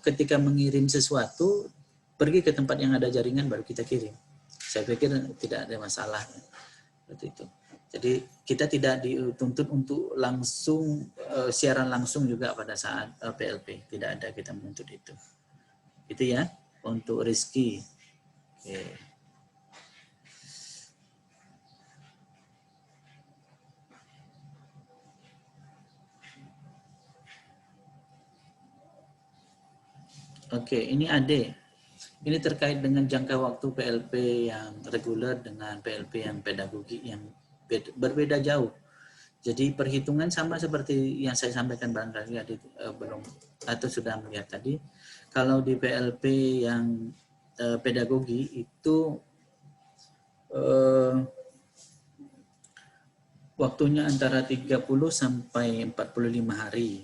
[SPEAKER 1] ketika mengirim sesuatu pergi ke tempat yang ada jaringan baru kita kirim. Saya pikir tidak ada masalah seperti itu. Jadi kita tidak dituntut untuk langsung siaran langsung juga pada saat PLP, tidak ada kita menuntut itu. Itu ya untuk Rizky. Oke. Oke, ini Ade. Ini terkait dengan jangka waktu PLP yang reguler dengan PLP yang pedagogi yang berbeda jauh. Jadi perhitungan sama seperti yang saya sampaikan barangkali belum atau sudah melihat tadi. Kalau di PLP yang pedagogi itu waktunya antara 30 sampai 45 hari.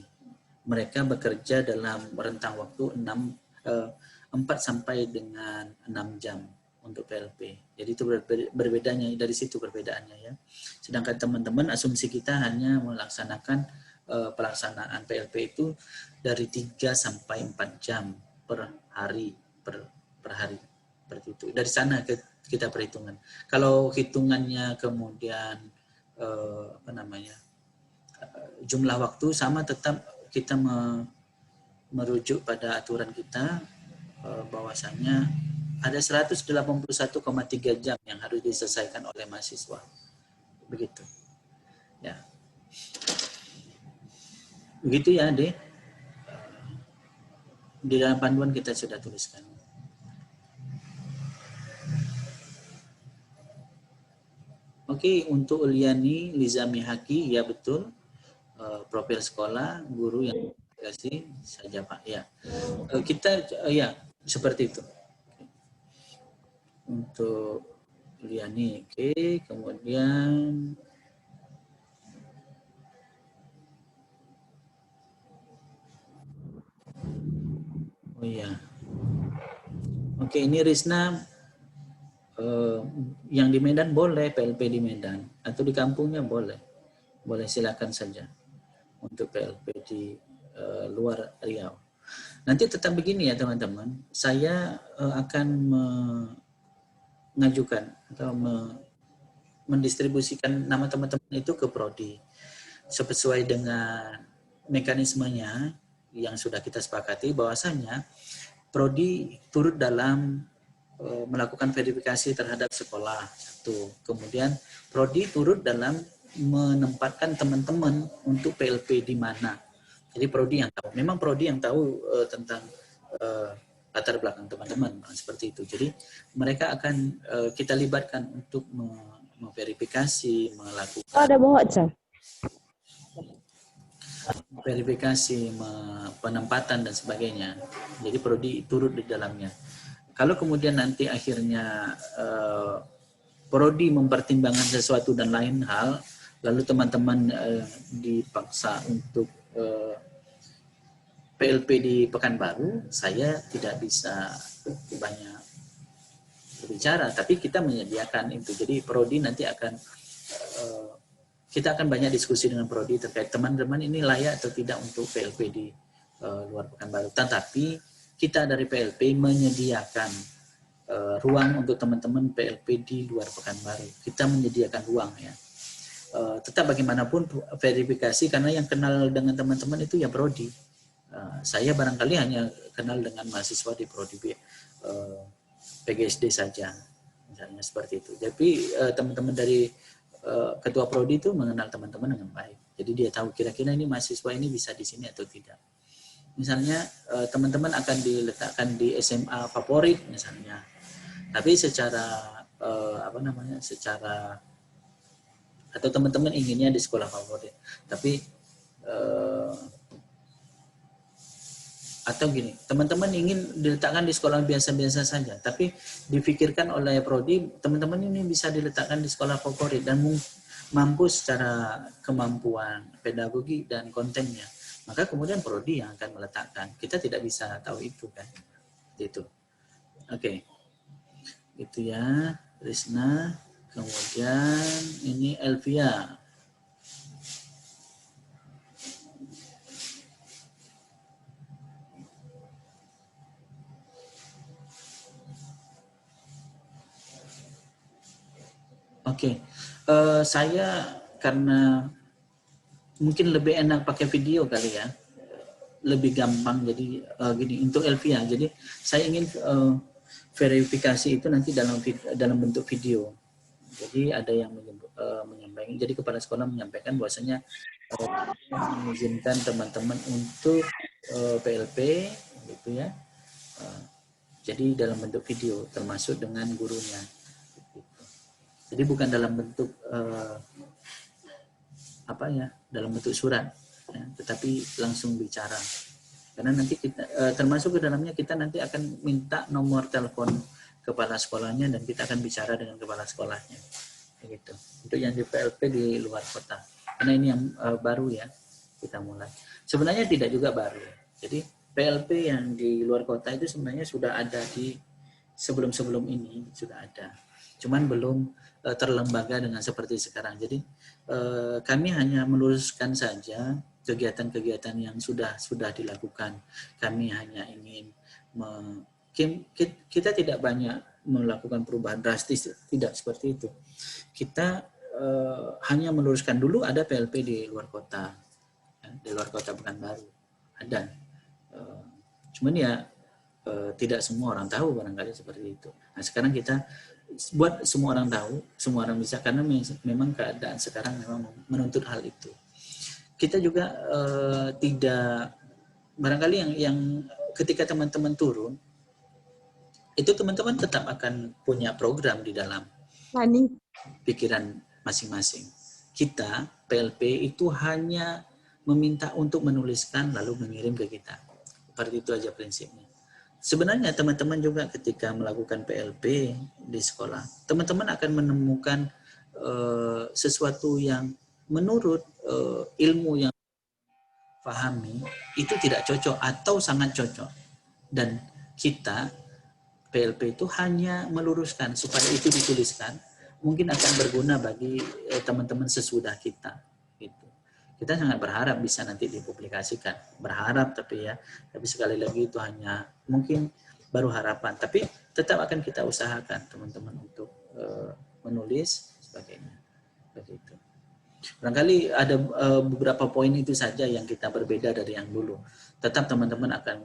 [SPEAKER 1] Mereka bekerja dalam rentang waktu 4 sampai dengan 6 jam untuk PLP. Jadi itu berbedanya, dari situ perbedaannya ya. Sedangkan teman-teman asumsi kita hanya melaksanakan pelaksanaan PLP itu dari 3 sampai 4 jam per hari per hari. Seperti itu. Dari sana kita perhitungan. Kalau hitungannya kemudian jumlah waktu sama, tetap kita merujuk pada aturan kita bahwasanya ada 181,3 jam yang harus diselesaikan oleh mahasiswa. Begitu. Ya. Begitu ya, Ade. Di dalam panduan kita sudah tuliskan. Oke, untuk Uliani Lizami Haki, ya betul. Profil sekolah, guru yang kasih saja Pak. Ya, kita ya seperti itu. Untuk Liani, oke. Kemudian oh ya, oke, ini Risna yang di Medan boleh PLP di Medan atau di kampungnya boleh silakan saja untuk PLP di luar Riau. Nanti tetap begini ya teman-teman, saya akan mengajukan atau mendistribusikan nama teman-teman itu ke Prodi sesuai dengan mekanismenya yang sudah kita sepakati, bahwasanya Prodi turut dalam melakukan verifikasi terhadap sekolah. Satu. Kemudian Prodi turut dalam menempatkan teman-teman untuk PLP di mana. Jadi Prodi yang tahu. Memang Prodi yang tahu tentang latar belakang teman-teman seperti itu. Jadi mereka akan kita libatkan untuk memverifikasi, melakukan
[SPEAKER 4] ada bawa Cam.
[SPEAKER 1] verifikasi, penempatan dan sebagainya. Jadi Prodi turut di dalamnya. Kalau kemudian nanti akhirnya Prodi mempertimbangkan sesuatu dan lain hal, lalu teman-teman dipaksa untuk PLP di Pekanbaru, saya tidak bisa banyak berbicara, tapi kita menyediakan itu. Jadi Prodi nanti akan kita akan banyak diskusi dengan Prodi terkait teman-teman ini layak atau tidak untuk PLP di luar Pekanbaru. Tetapi kita dari PLP menyediakan ruang untuk teman-teman PLP di luar Pekanbaru. Kita menyediakan ruang ya. Tetap bagaimanapun verifikasi, karena yang kenal dengan teman-teman itu ya Prodi. Saya barangkali hanya kenal dengan mahasiswa di Prodi PGSD saja, misalnya seperti itu. Tapi teman-teman dari ketua Prodi itu mengenal teman-teman dengan baik. Jadi dia tahu kira-kira ini mahasiswa ini bisa di sini atau tidak. Misalnya teman-teman akan diletakkan di SMA favorit misalnya. Tapi secara apa namanya, secara atau teman-teman inginnya di sekolah favorit, tapi atau gini, teman-teman ingin diletakkan di sekolah biasa-biasa saja, tapi dipikirkan oleh prodi teman-teman ini bisa diletakkan di sekolah favorit dan mampu secara kemampuan pedagogi dan kontennya, maka kemudian prodi yang akan meletakkan. Kita tidak bisa tahu itu kan, itu. Oke, itu ya, Risna. Kemudian ini Elvia. Oke, saya karena mungkin lebih enak pakai video kali ya, lebih gampang. Jadi gini, untuk Elvia, jadi saya ingin verifikasi itu nanti dalam bentuk video. Jadi ada yang menyampaikan, jadi kepala sekolah menyampaikan bahwasanya mengizinkan teman-teman untuk PLP, gitu ya. Jadi dalam bentuk video, termasuk dengan gurunya. Jadi bukan dalam bentuk apa ya, dalam bentuk surat, ya, tetapi langsung bicara. Karena nanti kita termasuk ke dalamnya kita nanti akan minta nomor telepon kepala sekolahnya dan kita akan bicara dengan kepala sekolahnya, begitu. Untuk yang di PLP di luar kota, karena ini yang baru ya kita mulai. Sebenarnya tidak juga baru. Jadi PLP yang di luar kota itu sebenarnya sudah ada di sebelum-sebelum ini sudah ada. Cuman belum terlembaga dengan seperti sekarang. Jadi kami hanya meluruskan saja kegiatan-kegiatan yang sudah dilakukan. Kami hanya ingin kita tidak banyak melakukan perubahan drastis, tidak seperti itu. Kita hanya meluruskan. Dulu ada PLP di luar kota, ya, di luar kota Pekanbaru ada. Cuman ya tidak semua orang tahu barangkali seperti itu. Nah sekarang kita buat semua orang tahu, semua orang bisa, karena memang keadaan sekarang memang menuntut hal itu. Kita juga tidak, barangkali yang ketika teman-teman turun, itu teman-teman tetap akan punya program di dalam pikiran masing-masing. Kita, PLP, itu hanya meminta untuk menuliskan lalu mengirim ke kita. Seperti itu aja prinsipnya. Sebenarnya teman-teman juga ketika melakukan PLP di sekolah, teman-teman akan menemukan sesuatu yang menurut ilmu yang pahami itu tidak cocok atau sangat cocok. Dan kita PLP itu hanya meluruskan supaya itu dituliskan, mungkin akan berguna bagi teman-teman sesudah kita. Gitu. Kita sangat berharap bisa nanti dipublikasikan, berharap, tapi sekali lagi itu hanya mungkin baru harapan, tapi tetap akan kita usahakan teman-teman untuk menulis sebagainya, begitu. Barangkali ada beberapa poin itu saja yang kita berbeda dari yang dulu. Tetap teman-teman akan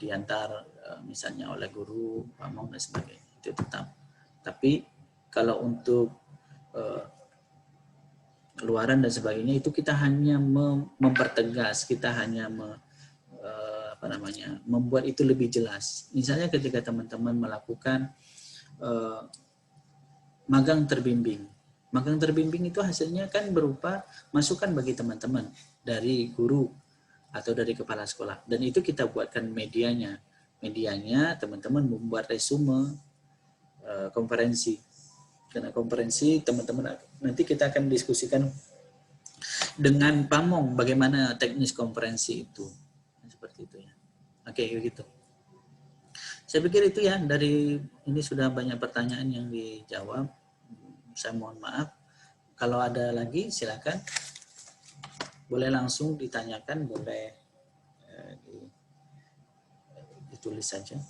[SPEAKER 1] diantar misalnya oleh guru, pamong dan sebagainya, itu tetap. Tapi kalau untuk keluaran dan sebagainya itu kita hanya mempertegas, kita hanya membuat itu lebih jelas. Misalnya ketika teman-teman melakukan magang terbimbing. Magang terbimbing itu hasilnya kan berupa masukan bagi teman-teman dari guru atau dari kepala sekolah. Dan itu kita buatkan medianya. Medianya teman-teman membuat resume konferensi. Karena konferensi teman-teman nanti kita akan diskusikan dengan pamong bagaimana teknis konferensi itu. Seperti itu ya. Oke, begitu. Saya pikir itu ya, dari ini sudah banyak pertanyaan yang dijawab. Saya mohon maaf. Kalau ada lagi silakan. Boleh langsung ditanyakan, boleh ditulis saja.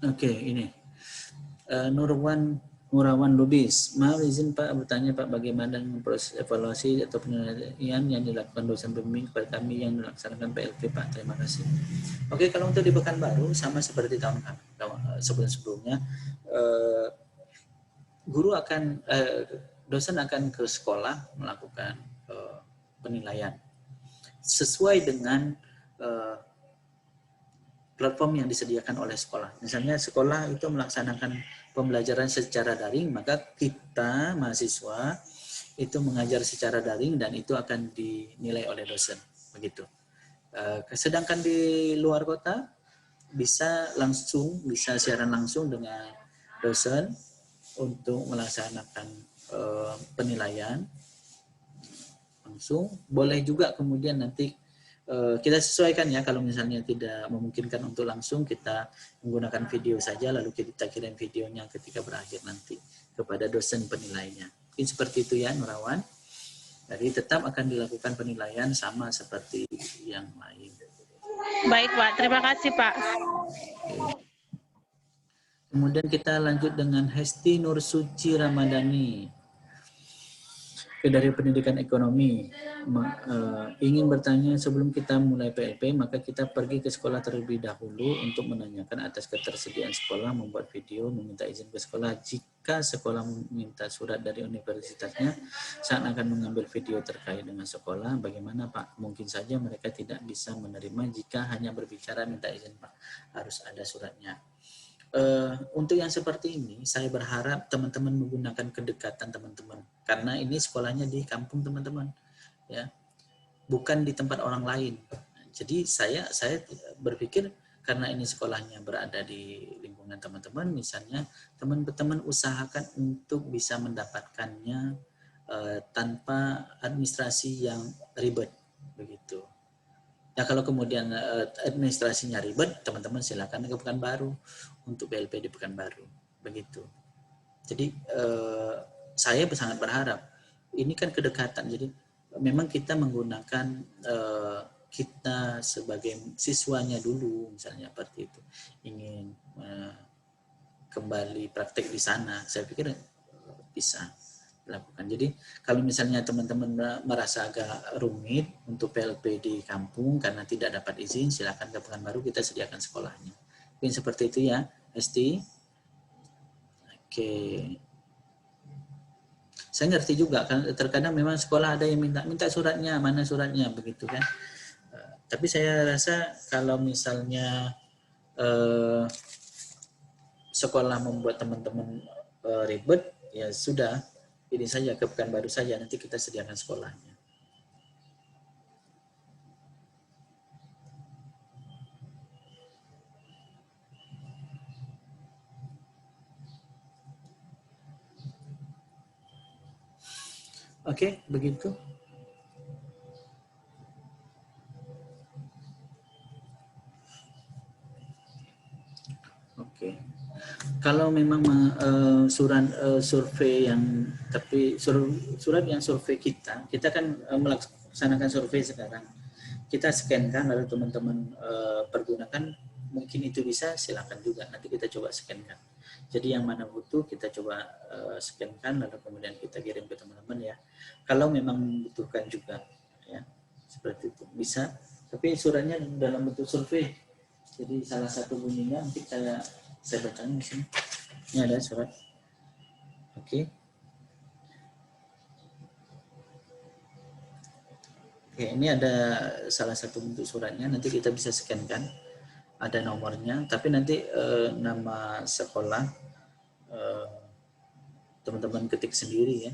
[SPEAKER 1] Oke, ini Nurwan Murawan Lubis, maaf izin Pak bertanya Pak, bagaimana dengan proses evaluasi atau penilaian yang dilakukan dosen pembimbing kepada kami yang melaksanakan PLP Pak? Terima kasih. Oke, kalau untuk di Pekanbaru sama seperti tahun sebelum-sebelumnya, guru akan dosen akan ke sekolah melakukan penilaian sesuai dengan platform yang disediakan oleh sekolah. Misalnya sekolah itu melaksanakan pembelajaran secara daring, maka kita mahasiswa itu mengajar secara daring dan itu akan dinilai oleh dosen, begitu. Sedangkan di luar kota bisa siaran langsung dengan dosen untuk melaksanakan penilaian langsung. Boleh juga kemudian nanti kita sesuaikan ya, kalau misalnya tidak memungkinkan untuk langsung, kita menggunakan video saja, lalu kita kirim videonya ketika berakhir nanti kepada dosen penilainya. Mungkin seperti itu ya Nurawan. Jadi tetap akan dilakukan penilaian sama seperti yang lain.
[SPEAKER 5] Baik Pak, terima kasih Pak.
[SPEAKER 1] Kemudian kita lanjut dengan Hesti Nursuci Ramadhani. Dari Pendidikan Ekonomi, ingin bertanya, sebelum kita mulai PLP, maka kita pergi ke sekolah terlebih dahulu untuk menanyakan atas ketersediaan sekolah, membuat video, meminta izin ke sekolah. Jika sekolah meminta surat dari universitasnya, saat akan mengambil video terkait dengan sekolah, bagaimana Pak? Mungkin saja mereka tidak bisa menerima jika hanya berbicara minta izin Pak, harus ada suratnya. Untuk yang seperti ini, saya berharap teman-teman menggunakan kedekatan teman-teman, karena ini sekolahnya di kampung teman-teman, ya, bukan di tempat orang lain. Jadi saya berpikir karena ini sekolahnya berada di lingkungan teman-teman, misalnya teman-teman usahakan untuk bisa mendapatkannya tanpa administrasi yang ribet, begitu. Ya, kalau kemudian administrasinya ribet, teman-teman silakan ke Pekanbaru untuk PLP di Pekanbaru, begitu. Jadi saya sangat berharap ini kan kedekatan. Jadi memang kita menggunakan kita sebagai siswanya dulu, misalnya seperti itu, ingin kembali praktek di sana, saya pikir bisa lakukan. Jadi kalau misalnya teman-teman merasa agak rumit untuk PLP di kampung karena tidak dapat izin, silakan ke Pekanbaru, kita sediakan sekolahnya. Mungkin seperti itu ya, Esti. Oke. Saya ngerti juga kan, terkadang memang sekolah ada yang minta suratnya, mana suratnya, begitu kan. Tapi saya rasa kalau misalnya sekolah membuat teman-teman ribet, ya sudah, ini saja ke Pekanbaru saja, nanti kita sediakan sekolahnya. Oke, begitu. Oke. Kalau memang surat survei yang, tapi surat yang survei kita kan melaksanakan survei sekarang. Kita scan-kan, lalu teman-teman pergunakan, mungkin itu bisa, silakan juga. Nanti kita coba scan-kan. Jadi yang mana butuh kita coba scan-kan, lalu kemudian kita kirim ke teman-teman ya. Kalau memang membutuhkan juga, ya seperti itu bisa. Tapi suratnya dalam bentuk survei. Jadi salah satu bunyinya nanti saya bacakan di sini. Ini ada surat. Oke. Oke, ini ada salah satu bentuk suratnya. Nanti kita bisa scan-kan. Ada nomornya. Tapi nanti nama sekolah teman-teman ketik sendiri ya.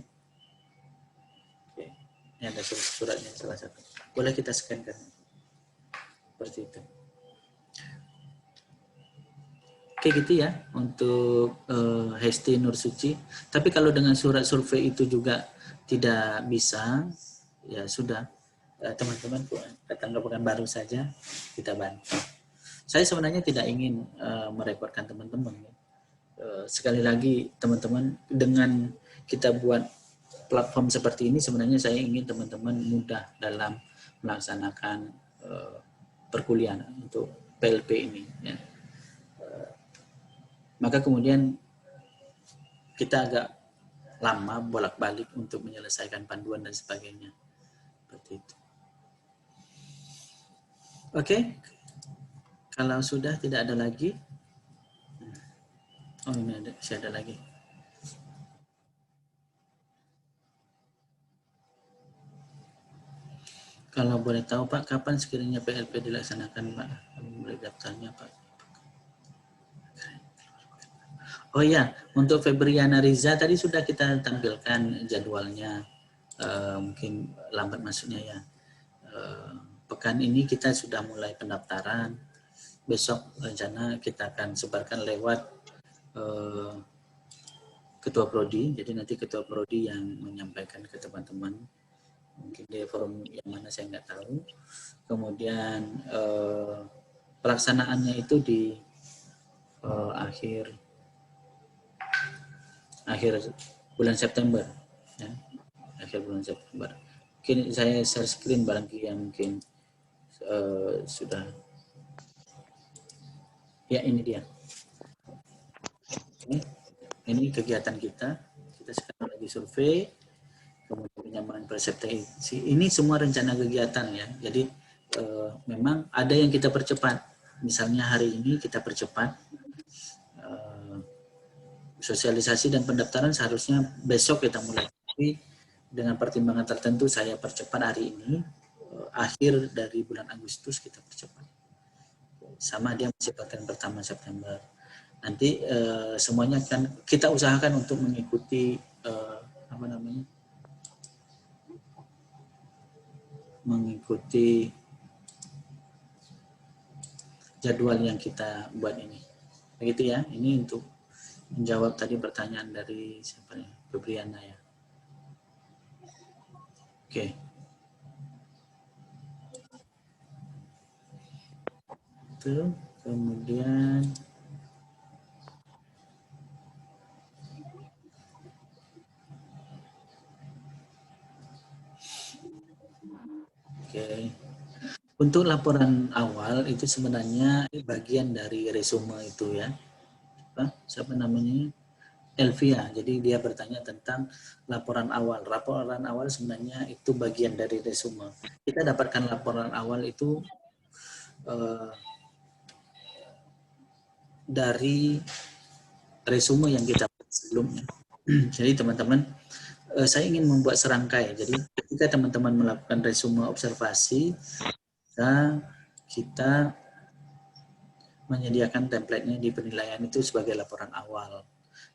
[SPEAKER 1] Oke. Ini ada suratnya salah satu. Boleh kita scan-kan. Seperti itu. Oke gitu ya untuk Hesti Nursuci. Tapi kalau dengan surat survei itu juga tidak bisa, ya sudah, teman-teman datang ke Pekanbaru saja, kita bantu. Saya sebenarnya tidak ingin merepotkan teman-teman. Sekali lagi teman-teman, dengan kita buat platform seperti ini, sebenarnya saya ingin teman-teman mudah dalam melaksanakan perkuliahan untuk PLP ini. Ya. Maka kemudian kita agak lama bolak-balik untuk menyelesaikan panduan dan sebagainya. Seperti itu. Oke, kalau sudah tidak ada lagi, oh ini ada, masih ada lagi. Kalau boleh tahu Pak, kapan sekiranya PLP dilaksanakan Pak? Boleh daftarnya Pak? Oh iya, untuk Febriana Riza tadi sudah kita tampilkan jadwalnya. Mungkin lambat masuknya ya. Pekan ini kita sudah mulai pendaftaran. Besok rencana kita akan sebarkan lewat Ketua Prodi. Jadi nanti Ketua Prodi yang menyampaikan ke teman-teman. Mungkin di forum yang mana saya nggak tahu. Kemudian pelaksanaannya itu di akhir bulan September, ya. Akhir bulan September. Mungkin saya share screen barangkali yang mungkin sudah. Ya, ini dia. Oke. Ini kegiatan kita. Kita sekarang lagi survei, kemudian penyampaian persepsi. Ini semua rencana kegiatan ya. Jadi memang ada yang kita percepat. Misalnya hari ini kita percepat sosialisasi dan pendaftaran seharusnya besok kita mulai. Tapi dengan pertimbangan tertentu saya percepat hari ini, akhir dari bulan Agustus kita percepat. Sama dia masih bagian pertama September. Nanti semuanya kan kita usahakan untuk mengikuti mengikuti jadwal yang kita buat ini. Begitu ya. Ini untuk menjawab tadi pertanyaan dari siapa ya? Febriana ya. Oke. Itu kemudian oke. Untuk laporan awal itu sebenarnya bagian dari resume itu ya. Siapa namanya? Elvia. Jadi dia bertanya tentang laporan awal. Laporan awal sebenarnya itu bagian dari resume. Kita dapatkan laporan awal itu dari resume yang kita buat sebelumnya. Jadi teman-teman, saya ingin membuat serangkai. Jadi ketika teman-teman melakukan resume observasi, kita menyediakan template-nya di penilaian itu sebagai laporan awal.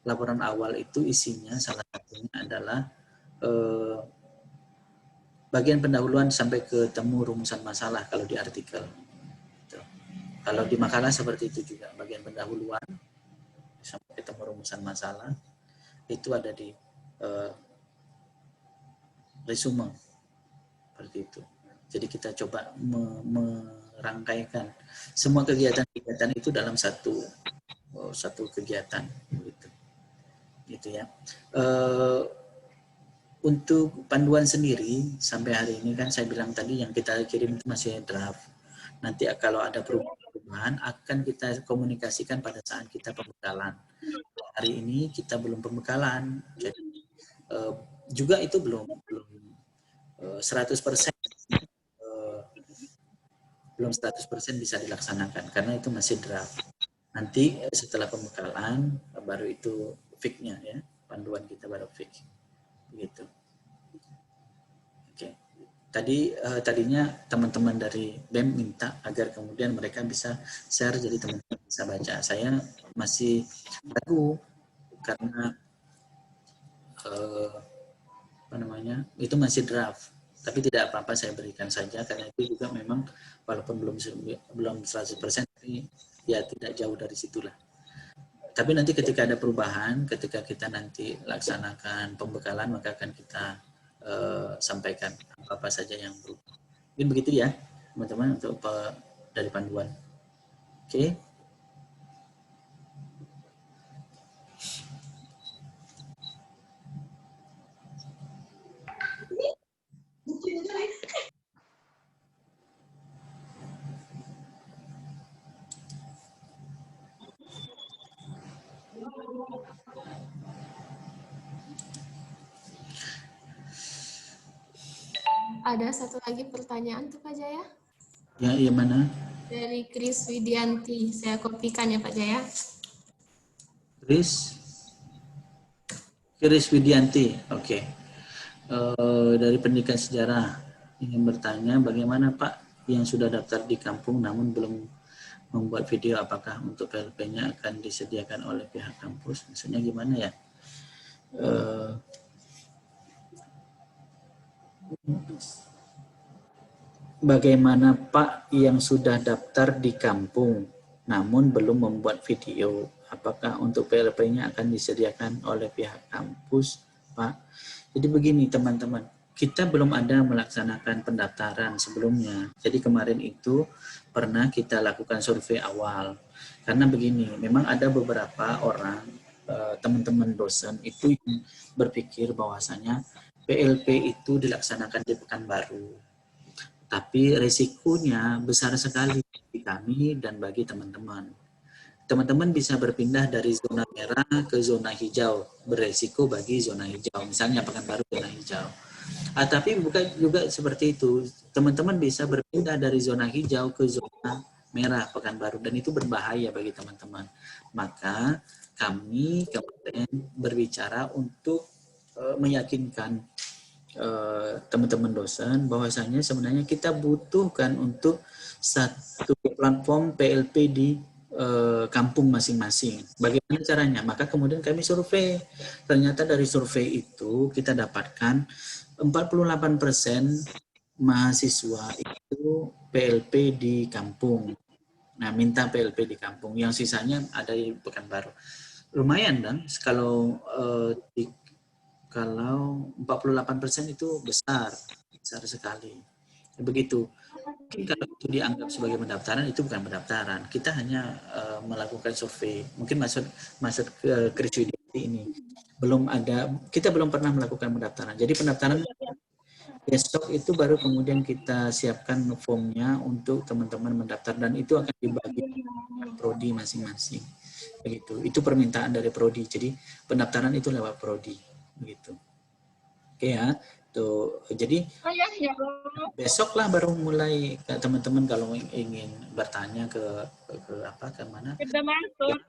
[SPEAKER 1] Laporan awal itu isinya salah satunya adalah bagian pendahuluan sampai ketemu rumusan masalah kalau di artikel. Kalau di makalah seperti itu juga, bagian pendahuluan sampai ketemu rumusan masalah itu ada di resume seperti itu. Jadi kita coba merangkaikan semua kegiatan-kegiatan itu dalam satu kegiatan gitu ya. Untuk panduan sendiri sampai hari ini kan saya bilang tadi yang kita kirim itu masih draft. Nanti kalau ada perubahan akan kita komunikasikan pada saat kita pembekalan. Hari ini kita belum pembekalan, jadi juga itu belum 100% belum 100% bisa dilaksanakan karena itu masih draft. Nanti setelah pembekalan baru itu fix-nya ya, panduan kita baru fix. Begitu. Oke. Tadinya teman-teman dari BEM minta agar kemudian mereka bisa share jadi teman-teman bisa baca. Saya masih ragu karena itu masih draft. Tapi tidak apa-apa saya berikan saja karena itu juga memang walaupun belum 100% tapi ya tidak jauh dari situlah. Tapi nanti ketika ada perubahan, ketika kita nanti laksanakan pembekalan maka akan kita sampaikan apa saja yang berubah. Mungkin begitu ya teman-teman untuk dari panduan. Oke.
[SPEAKER 6] Ada satu lagi pertanyaan tuh Pak Jaya.
[SPEAKER 1] Ya, yang mana?
[SPEAKER 6] Dari Kris Widianti. Saya kopikan ya Pak Jaya.
[SPEAKER 1] Kris Widianti, oke. Dari pendidikan sejarah ingin bertanya bagaimana Pak yang sudah daftar di kampung namun belum membuat video, apakah untuk PLP-nya akan disediakan oleh pihak kampus? Maksudnya gimana ya? Bagaimana Pak yang sudah daftar di kampung namun belum membuat video, apakah untuk PLP-nya akan disediakan oleh pihak kampus, Pak? Jadi begini teman-teman, kita belum ada melaksanakan pendaftaran sebelumnya. Jadi kemarin itu pernah kita lakukan survei awal. Karena begini, memang ada beberapa orang, teman-teman dosen itu yang berpikir bahwasanya PLP itu dilaksanakan di Pekanbaru. Tapi resikonya besar sekali bagi kami dan bagi teman-teman. Teman-teman bisa berpindah dari zona merah ke zona hijau, beresiko bagi zona hijau. Misalnya Pekanbaru zona hijau. Tapi bukan juga seperti itu. Teman-teman bisa berpindah dari zona hijau ke zona merah Pekanbaru dan itu berbahaya bagi teman-teman. Maka kami kemarin berbicara untuk meyakinkan teman-teman dosen bahwasanya sebenarnya kita butuhkan untuk satu platform PLP di kampung masing-masing. Bagaimana caranya? Maka kemudian kami survei. Ternyata dari survei itu kita dapatkan 48% mahasiswa itu PLP di kampung. Nah, minta PLP di kampung. Yang sisanya ada di Pekanbaru. Lumayan dan kalau 48% itu besar sekali. Begitu. Mungkin kalau itu dianggap sebagai pendaftaran, itu bukan pendaftaran. Kita hanya melakukan survei. Mungkin maksud ke Kris Widianti ini belum ada. Kita belum pernah melakukan pendaftaran. Jadi pendaftaran besok itu baru kemudian kita siapkan formnya untuk teman-teman mendaftar dan itu akan dibagi prodi masing-masing. Begitu. Itu permintaan dari prodi. Jadi pendaftaran itu lewat prodi. Begitu. Oke ya. Tuh, jadi besoklah baru mulai teman-teman kalau ingin bertanya ke mana?
[SPEAKER 5] Sudah masuk.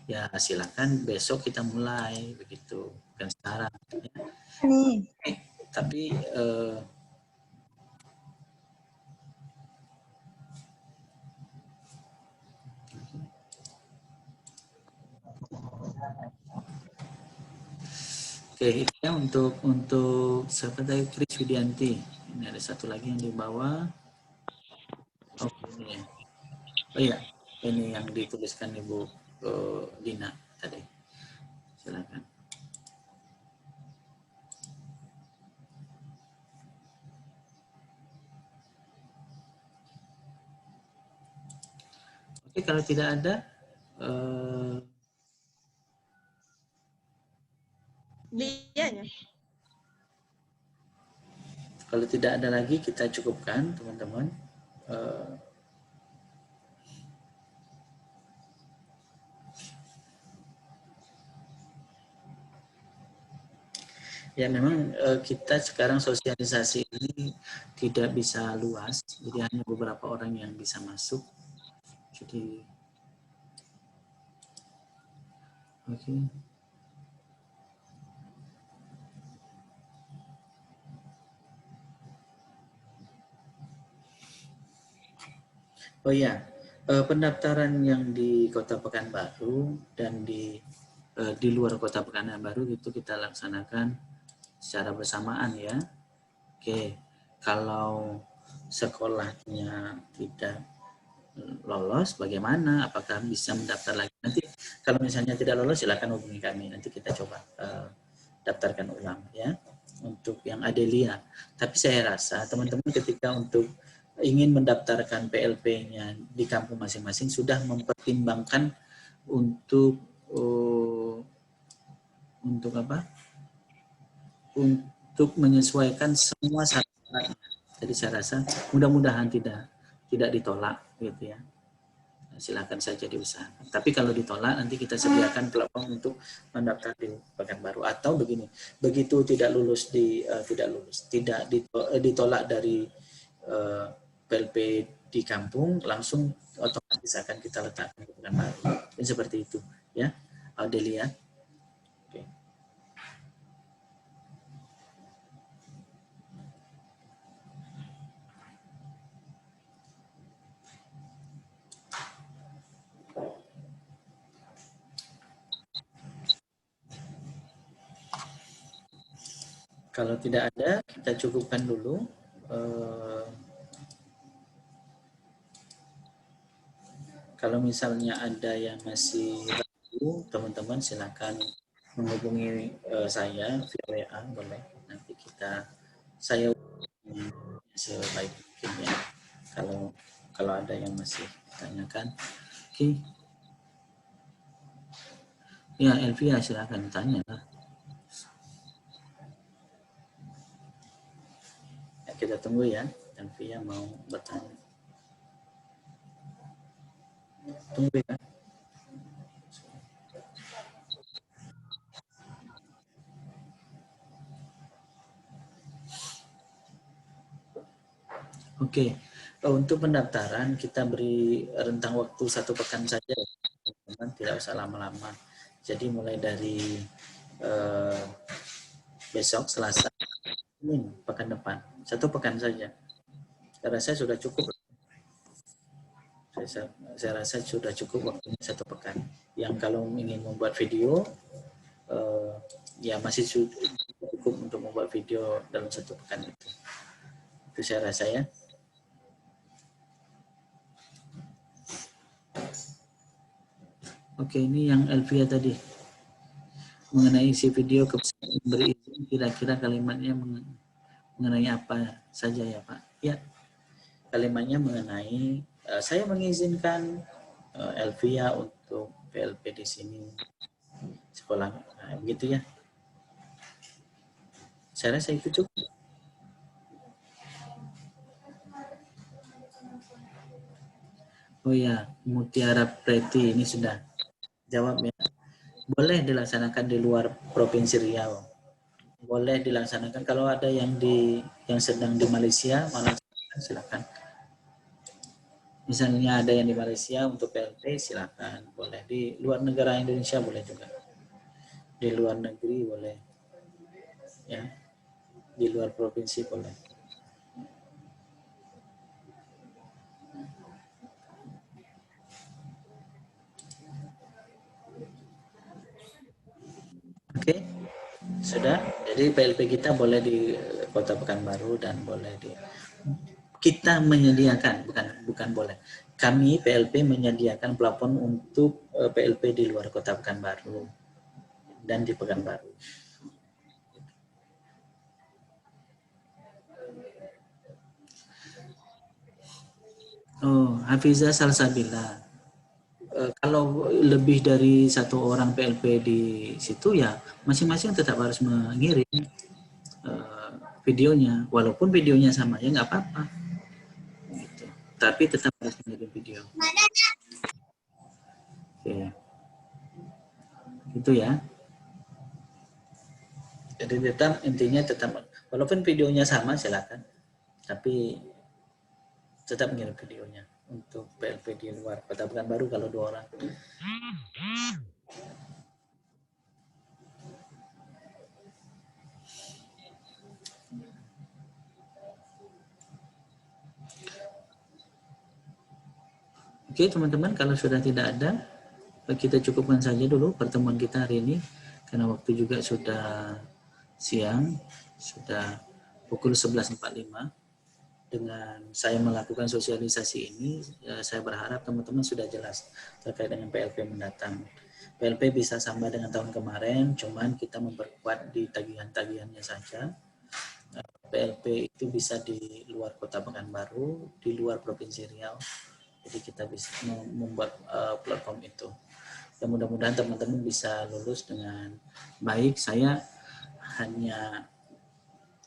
[SPEAKER 1] Ya silakan besok kita mulai begitu, bukan sekarang. Ya. Tapi oke, itu ya untuk siapa tadi Kris Widianti. Ini ada satu lagi yang di bawah. Oh, ini ya. Oh iya, ini yang dituliskan Ibu Dina tadi. Silakan. Oke, kalau tidak ada
[SPEAKER 5] Dianya.
[SPEAKER 1] kalau tidak ada lagi kita cukupkan teman-teman. Ya memang kita sekarang sosialisasi ini tidak bisa luas, jadi hanya beberapa orang yang bisa masuk. Jadi, oke. Oh iya, pendaftaran yang di Kota Pekanbaru dan di luar Kota Pekanbaru itu kita laksanakan secara bersamaan ya. Oke, kalau sekolahnya tidak lolos bagaimana? Apakah bisa mendaftar lagi? Nanti kalau misalnya tidak lolos silakan hubungi kami. Nanti kita coba daftarkan ulang ya untuk yang Adelia. Tapi saya rasa teman-teman ketika untuk ingin mendaftarkan PLP-nya di kampung masing-masing sudah mempertimbangkan untuk apa? Untuk menyesuaikan semua syarat. Jadi saya rasa mudah-mudahan tidak ditolak gitu ya. silakan saja diusahakan. Tapi kalau ditolak, nanti kita sediakan platform untuk mendaftar di Pekanbaru. Atau begini, begitu tidak ditolak dari PLP di kampung, langsung otomatis akan kita letakkan di Pekanbaru. Dan seperti itu, ya, Audelia. Oke. Kalau tidak ada, kita cukupkan dulu. Kalau misalnya ada yang masih ragu, teman-teman silakan menghubungi saya via WA, boleh. Nanti saya sebaik mungkin ya. Kalau ada yang masih tanyakan, oke. Ya, Elvia silakan tanya lah. Kita tunggu ya, Elvia mau bertanya. Tunggu ya. Oke, untuk pendaftaran kita beri rentang waktu 1 pekan saja, teman-teman, tidak usah lama-lama. Jadi mulai dari besok Selasa, Senin, pekan depan, 1 pekan saja. Saya rasa sudah cukup. Saya rasa sudah cukup waktunya 1 pekan. Yang kalau ingin membuat video, ya masih cukup untuk membuat video dalam 1 pekan itu. Itu saya rasa ya. Oke, ini yang Elvia tadi mengenai isi video beri izin, kira-kira kalimatnya mengenai apa saja ya Pak? Ya, kalimatnya mengenai saya mengizinkan Elvia untuk PLP di sini sekolah, begitu ya. Saya rasa itu cukup. Oh ya, Mutiara Preti ini sudah jawab ya. Boleh dilaksanakan di luar Provinsi Riau. Boleh dilaksanakan kalau ada yang sedang di Malaysia, malah silakan. Misalnya ada yang di Malaysia untuk PLP, silakan. Boleh di luar negara Indonesia, boleh juga. Di luar negeri boleh. Ya. Di luar provinsi boleh. Oke, sudah. Jadi PLP kita boleh di Kota Pekanbaru dan boleh di kita menyediakan, bukan boleh. Kami PLP menyediakan platform untuk PLP di luar Kota Pekanbaru dan di Pekanbaru. Oh, Hafizah Salsabila. Kalau lebih dari 1 orang PLP di situ ya masing-masing tetap harus mengirim videonya, walaupun videonya sama ya nggak apa-apa, gitu. Tapi tetap harus mengirim video. Oke, itu ya. Jadi intinya tetap walaupun videonya sama silakan, tapi tetap mengirim videonya. Untuk PLP di luar Kota Pekanbaru kalau 2 orang. Oke teman-teman, kalau sudah tidak ada, kita cukupkan saja dulu pertemuan kita hari ini. Karena waktu juga sudah siang, sudah pukul 11.45. Dengan saya melakukan sosialisasi ini, saya berharap teman-teman sudah jelas terkait dengan PLP mendatang. PLP bisa sama dengan tahun kemarin, cuman kita memperkuat di tagihan-tagihannya saja. PLP itu bisa di luar Kota Pekanbaru, di luar Provinsi Riau. Jadi kita bisa membuat platform itu. Dan mudah-mudahan teman-teman bisa lulus dengan baik. Saya hanya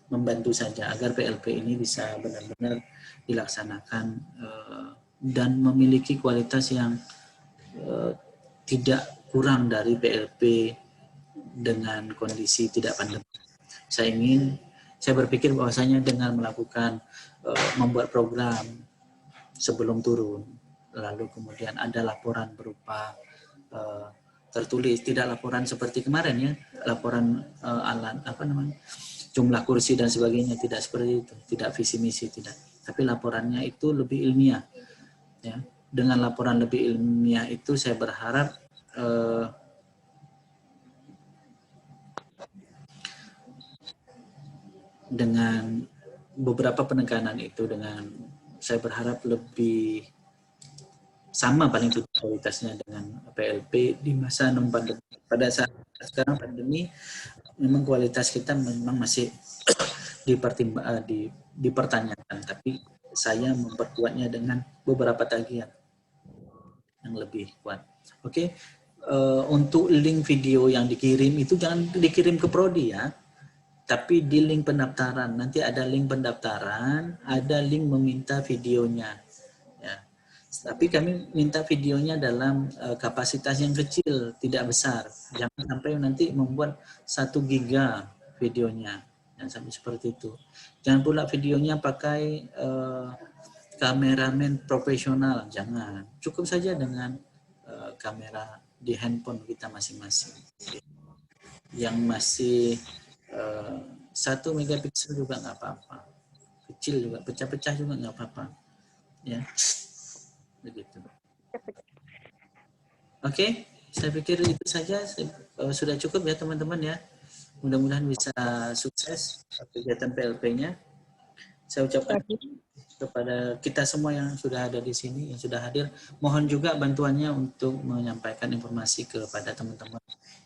[SPEAKER 1] membantu saja agar PLP ini bisa benar-benar dilaksanakan dan memiliki kualitas yang tidak kurang dari PLP dengan kondisi tidak pandemi. Saya berpikir bahwasanya dengan melakukan membuat program sebelum turun, lalu kemudian ada laporan berupa tertulis, tidak laporan seperti kemarin ya, laporan alat jumlah kursi dan sebagainya, tidak seperti itu, tidak visi misi, tidak, tapi laporannya itu lebih ilmiah ya. Dengan laporan lebih ilmiah itu saya berharap dengan beberapa penekanan itu, dengan saya berharap lebih sama paling tidak kualitasnya dengan PLP di masa non pandemi. Pada saat sekarang pandemi, memang kualitas kita memang masih dipertanyakan, tapi saya memperkuatnya dengan beberapa tagihan yang lebih kuat. Oke, untuk link video yang dikirim itu jangan dikirim ke prodi ya, tapi di link pendaftaran. Nanti ada link pendaftaran, ada link meminta videonya. Ya. Tapi kami minta videonya dalam kapasitas yang kecil, tidak besar. Jangan sampai nanti membuat 1 giga videonya. Jangan sampai seperti itu. Jangan pula videonya pakai kameramen profesional, jangan. Cukup saja dengan kamera di handphone kita masing-masing. Yang masih 1 megapiksel juga nggak apa-apa, kecil juga, pecah-pecah juga nggak apa-apa, ya, begitu. Oke, saya pikir itu saja, sudah cukup ya teman-teman ya. Mudah-mudahan bisa sukses kegiatan PLP-nya. Saya ucapkan kepada kita semua yang sudah ada di sini, yang sudah hadir, mohon juga bantuannya untuk menyampaikan informasi kepada teman-teman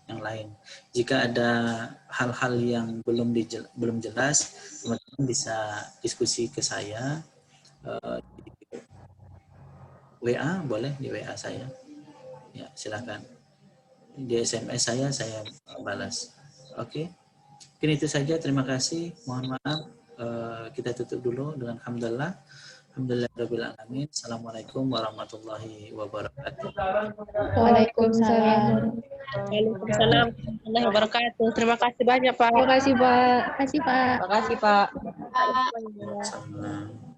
[SPEAKER 1] yang lain. Jika ada hal-hal yang belum jelas, teman-teman bisa diskusi ke saya, WA, boleh di WA saya, ya silakan. Di SMS saya balas. Oke, mungkin itu saja. Terima kasih. Mohon maaf. Kita tutup dulu dengan alhamdulillah. Alhamdulillahirabbil alamin. Assalamualaikum warahmatullahi wabarakatuh.
[SPEAKER 3] Waalaikumsalam.
[SPEAKER 5] Waalaikumsalam warahmatullahi wabarakatuh. Terima kasih banyak, Pak.
[SPEAKER 3] Terima kasih, Pak. Terima kasih, Pak.
[SPEAKER 5] Terima kasih, Pak.
[SPEAKER 1] Sama.